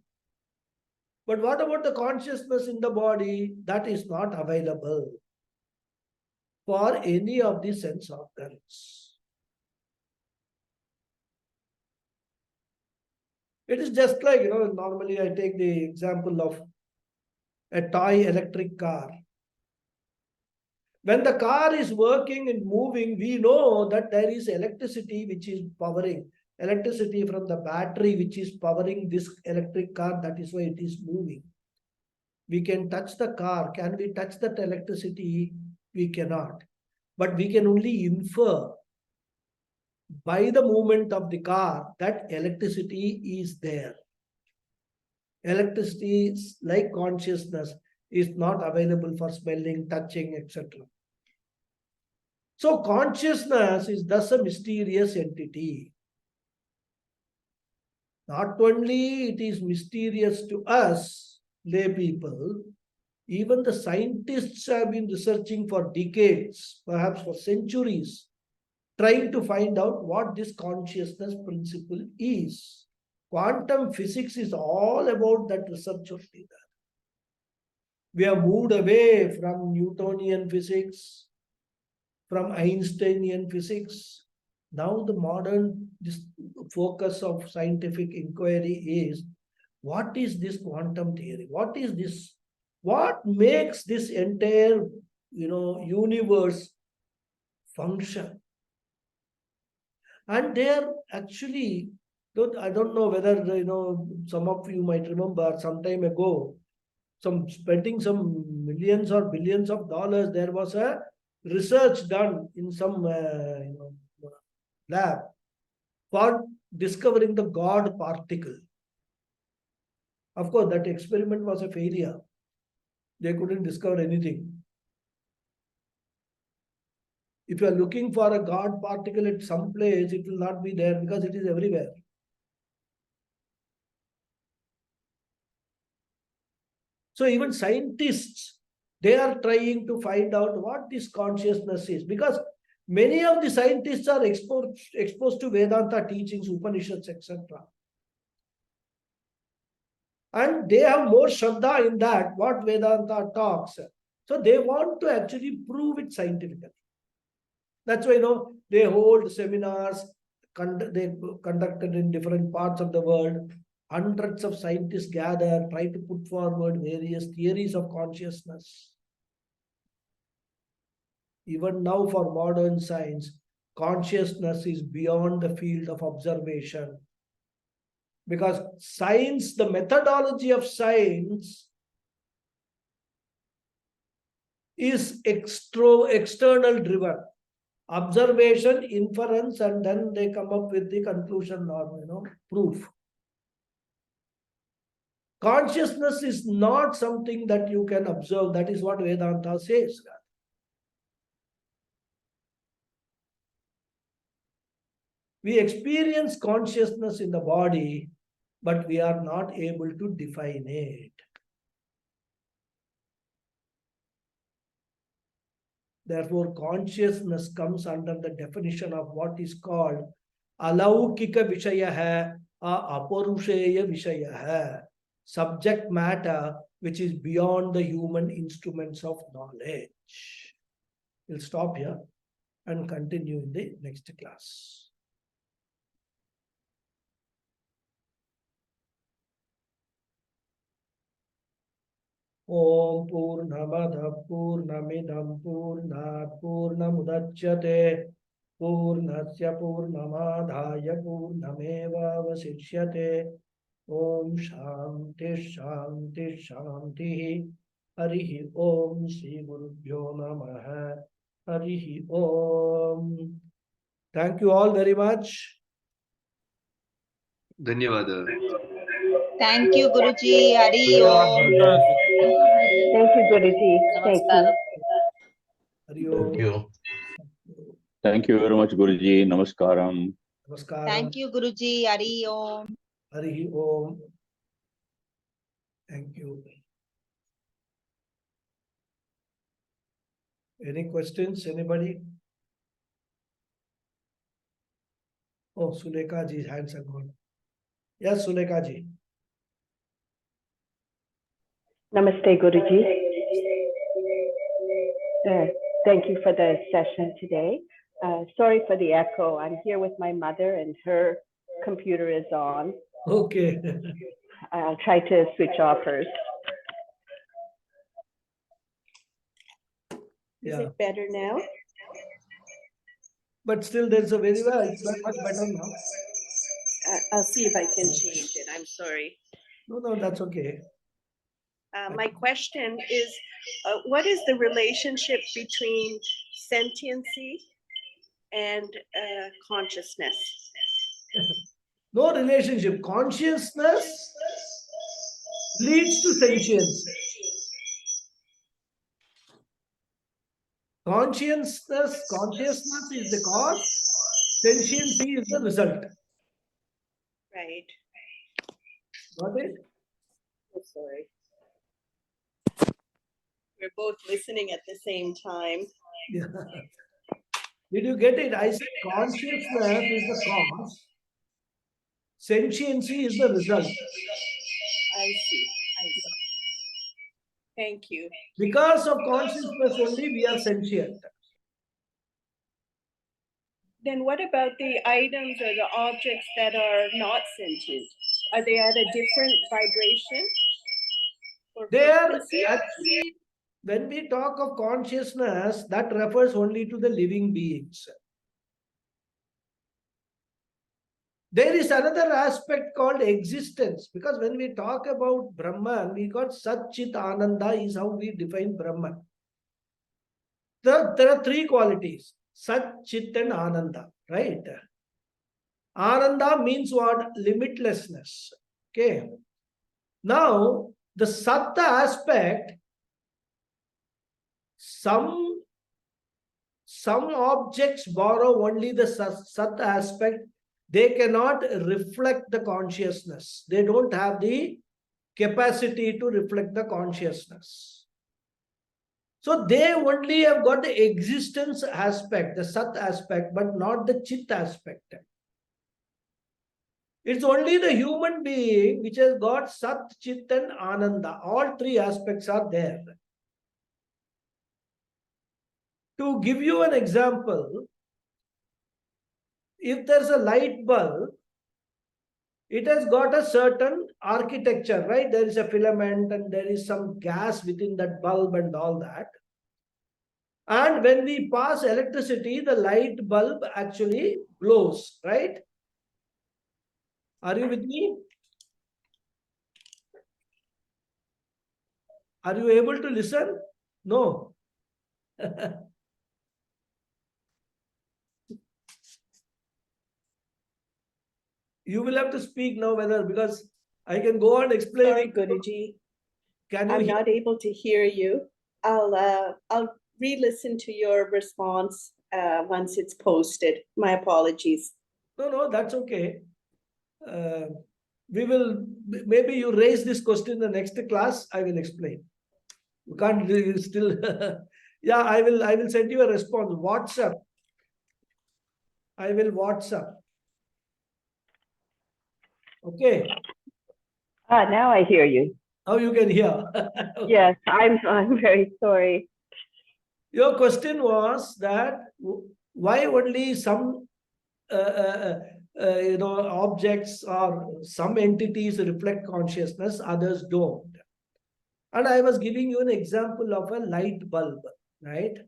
But what about the consciousness in the body? That is not available for any of the sense organs. It is just like, normally I take the example of a toy electric car. When the car is working and moving, we know that there is electricity which is powering, electricity from the battery which is powering this electric car. That is why it is moving. We can touch the car. Can we touch that electricity? We cannot. But we can only infer by the movement of the car that electricity is there. Electricity, like consciousness, is not available for smelling, touching, etc. So consciousness is thus a mysterious entity. Not only it is mysterious to us, lay people, even the scientists have been researching for decades, perhaps for centuries, trying to find out what this consciousness principle is. Quantum physics is all about that research only. We have moved away from Newtonian physics, from Einsteinian physics. Now the modern focus of scientific inquiry is, what is this quantum theory? What is this? What makes this entire universe function? And they are actually, I don't know whether some of you might remember some time ago, spending some millions or billions of dollars, there was a research done in some lab for discovering the God particle. Of course, that experiment was a failure. They couldn't discover anything. If you are looking for a God particle at some place, it will not be there because it is everywhere. So even scientists, they are trying to find out what this consciousness is, because many of the scientists are exposed to Vedanta teachings, Upanishads, etc. And they have more Shraddha in that, what Vedanta talks. So they want to actually prove it scientifically. That's why, they hold seminars, they conducted in different parts of the world. Hundreds of scientists gather, try to put forward various theories of consciousness. Even now for modern science, consciousness is beyond the field of observation. Because science, the methodology of science is external driven. Observation, inference, and then they come up with the conclusion or proof. Consciousness is not something that you can observe. That is what Vedanta says. We experience consciousness in the body, but we are not able to define it. Therefore, consciousness comes under the definition of what is called alaukika vishaya aparusheya vishaya, subject matter which is beyond the human instruments of knowledge. We'll stop here and continue in the next class. Om Purnamada Purnamidam Purnat Purnamudachyate Purnasya Purnamadhaya Purnameva Vasishyate. Om Shanti Shanti Shanti. Harihi Om Sri Gurubhyo Namaha. Harihi Om. Thank you all very much. ಧನ್ಯವಾದ. Thank you, Guruji. Hari Om. Thank you, Guruji. Thank you. Namaskaram. Hari Om. Thank you. Thank you very much, Guruji. Namaskaram. Namaskaram. Thank you, Guruji. Hari Om. Harihi Om. Thank you. Any questions? Anybody? Oh, Sulekha ji's hands are gone. Yes, Sulekha ji. Namaste, Guruji. Thank you for the session today. Sorry for the echo. I'm here with my mother and her computer is on. Okay. I'll try to switch off hers. Yeah. Is it better now? But still, there's a very well. It's not much better now. I'll see if I can change it. I'm sorry. No, that's okay. My question is, what is the relationship between sentiency and consciousness? No relationship. Consciousness leads to sentience. Consciousness is the cause. Sentiency is the result. Right. Got it? Oh, sorry. We're both listening at the same time. Yeah. Did you get it? I said consciousness is the cause. Sentiency is the result. I see. Thank you. Because of consciousness only we are sentient. Then what about the items or the objects that are not sentient? Are they at a different vibration? Or They are frequency? actually, when we talk of consciousness, that refers only to the living beings. There is another aspect called existence, because when we talk about Brahman, we got Sat Chit Ananda is how we define Brahman. There are three qualities, Sat, Chit and Ananda, right? Ananda means what? Limitlessness. Okay. Now, the Satta aspect, some objects borrow only the Sat aspect. They cannot reflect the consciousness. They don't have the capacity to reflect the consciousness. So they only have got the existence aspect, the Sat aspect, but not the Chit aspect. It's only the human being which has got Sat, Chit and Ananda. All three aspects are there. To give you an example, if there's a light bulb, it has got a certain architecture, right? There is a filament and there is some gas within that bulb and all that. And when we pass electricity, the light bulb actually glows, right? Are you with me? Are you able to listen? No. You will have to speak now whether, because I can go on Sorry, explaining. Guruji. Can you I'm hear? not able to hear you. I'll re-listen to your response once it's posted. My apologies. No, that's okay. We will, maybe you raise this question in the next class, I will explain. You can't still, yeah, I will send you a response. WhatsApp. I will WhatsApp. Okay. Now I hear you. Now you can hear. Okay. Yes, I'm very sorry. Your question was that why only some objects or some entities reflect consciousness, others don't. And I was giving you an example of a light bulb, right?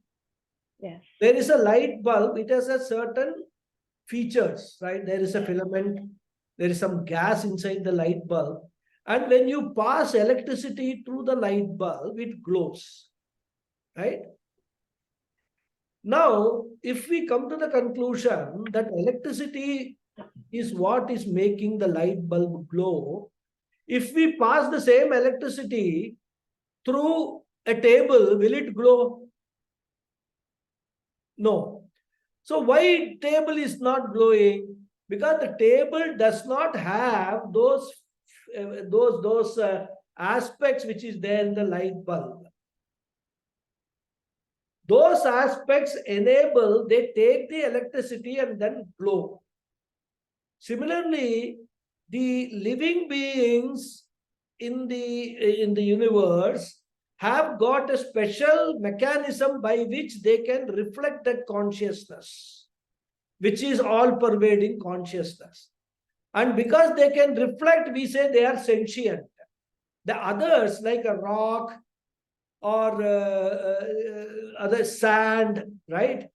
Yes. There is a light bulb, it has a certain features, right? There is a filament, there is some gas inside the light bulb. And when you pass electricity through the light bulb, it glows, right? Now, if we come to the conclusion that electricity is what is making the light bulb glow, if we pass the same electricity through a table, will it glow? No. So why table is not glowing? Because the table does not have those aspects which is there in the light bulb. Those aspects enable, they take the electricity and then glow. Similarly, the living beings in the universe have got a special mechanism by which they can reflect that consciousness, which is all pervading consciousness. And because they can reflect, we say they are sentient. The others, like a rock or other sand, right?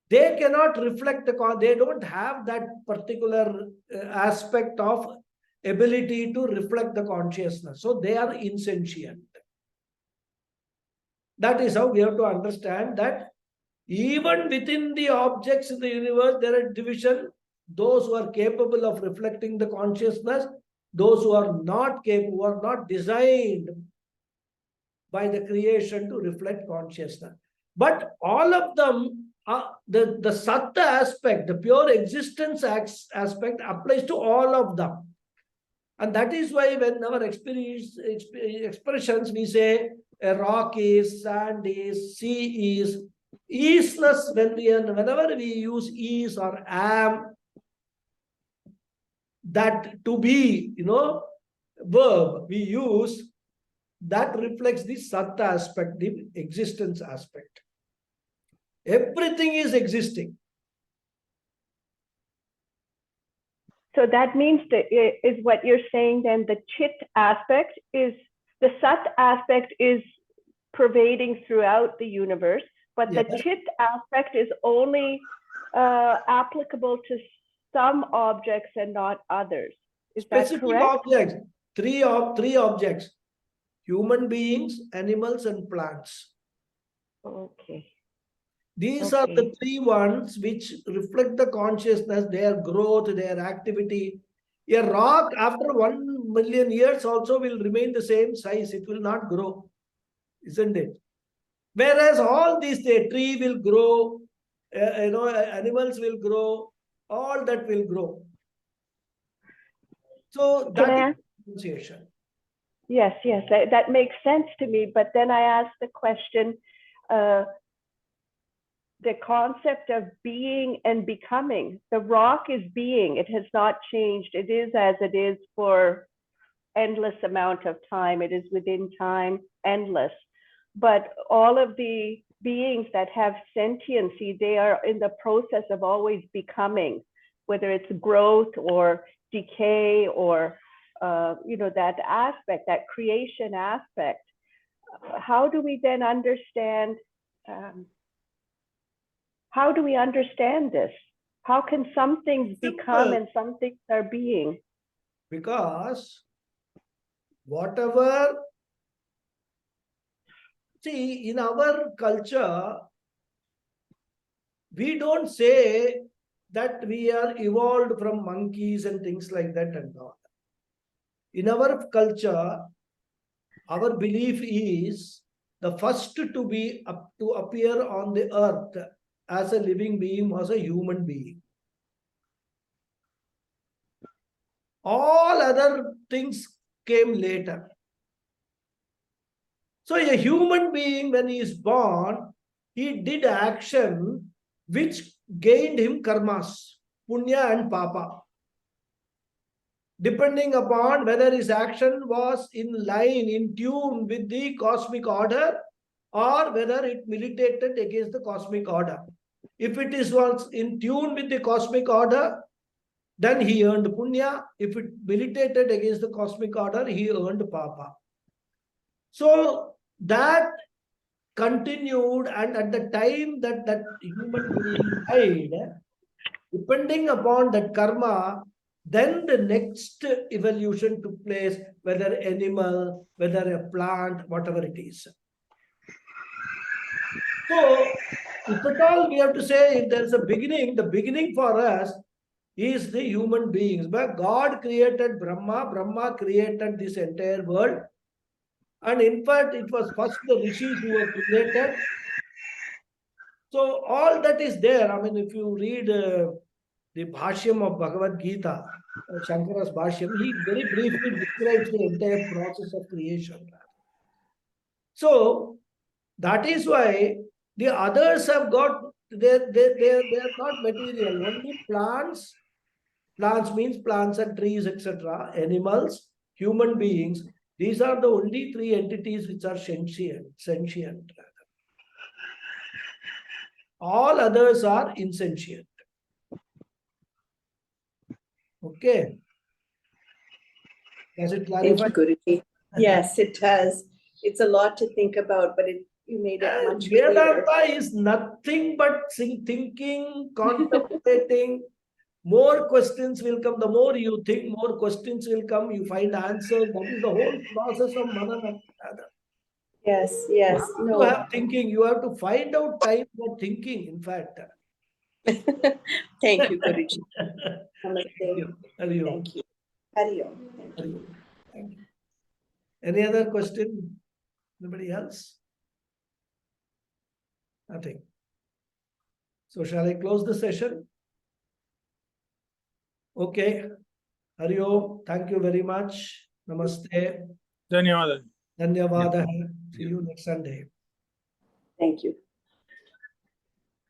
They cannot reflect they don't have that particular aspect of ability to reflect the consciousness. So they are insentient. That is how we have to understand that even within the objects in the universe, there are division. Those who are capable of reflecting the consciousness, those who are not capable, who are not designed by the creation to reflect consciousness. But all of them, the satta aspect, the pure existence aspect applies to all of them. And that is why when our expressions, we say a rock is, sand is, sea is, easeless, whenever we use is or am, that to be, verb we use, that reflects the satta aspect, the existence aspect. Everything is existing. So that means that is what you're saying then the chit aspect is, the sat aspect is pervading throughout the universe, but Yes. the chit aspect is only applicable to some objects and not others. Is Specific that correct? objects, three objects, human beings, animals, and plants. Okay. These are Okay. the three ones which reflect the consciousness, their growth, their activity. A rock after 1 million years also will remain the same size. It will not grow, isn't it? Whereas all these, the tree will grow, animals will grow, all that will grow. So Can I that ask? is differentiation. Yes, that makes sense to me. But then I ask the question, the concept of being and becoming. The rock is being, it has not changed. It is as it is for endless amount of time. It is within time, endless. But all of the beings that have sentiency, they are in the process of always becoming, whether it's growth or decay or that aspect, that creation aspect. How do we then understand how do we understand this? How can some things become and some things are being? Because whatever, in our culture, we don't say that we are evolved from monkeys and things like that and all. In our culture, our belief is the first to appear on the earth as a living being was a human being. All other things came later. So a human being, when he is born, he did action which gained him karmas, punya and papa. Depending upon whether his action was in line, in tune with the cosmic order, or whether it militated against the cosmic order. If it was in tune with the cosmic order, then he earned punya. If it militated against the cosmic order, he earned papa. So that continued, and at the time that human being died, depending upon that karma, then the next evolution took place, whether animal, whether a plant, whatever it is. So, if at all we have to say, if there's a beginning, the beginning for us is the human beings. But God created Brahma, Brahma created this entire world. And in fact, it was first the rishis who were created. So all that is there. I mean, if you read the Bhashyam of Bhagavad Gita, Shankara's Bhashyam, he very briefly describes the entire process of creation. So that is why the others have got, they are not material. Only plants means plants and trees, etc. Animals, human beings. These are the only three entities which are sentient. All others are insentient. Okay. Does it Thank clarify? you, Guruji. Yes, it does. It's a lot to think about, but you made it much clearer. Vedanta is nothing but thinking, contemplating. More questions will come. The more you think, more questions will come. You find answers. That is the whole process of manana. Yes, yes. You No. have thinking. You have to find out time for thinking, in fact. Thank you, Guruji. Thank you. Hari Om. Thank you. Hari Om. Thank Hari you. Om. Thank you. Any other question? Anybody else? Nothing. So shall I close the session? Okay. Hari Om. Thank you very much. Namaste. ಧನ್ಯವಾದ. Dhanyavada. See you next Sunday. Thank you.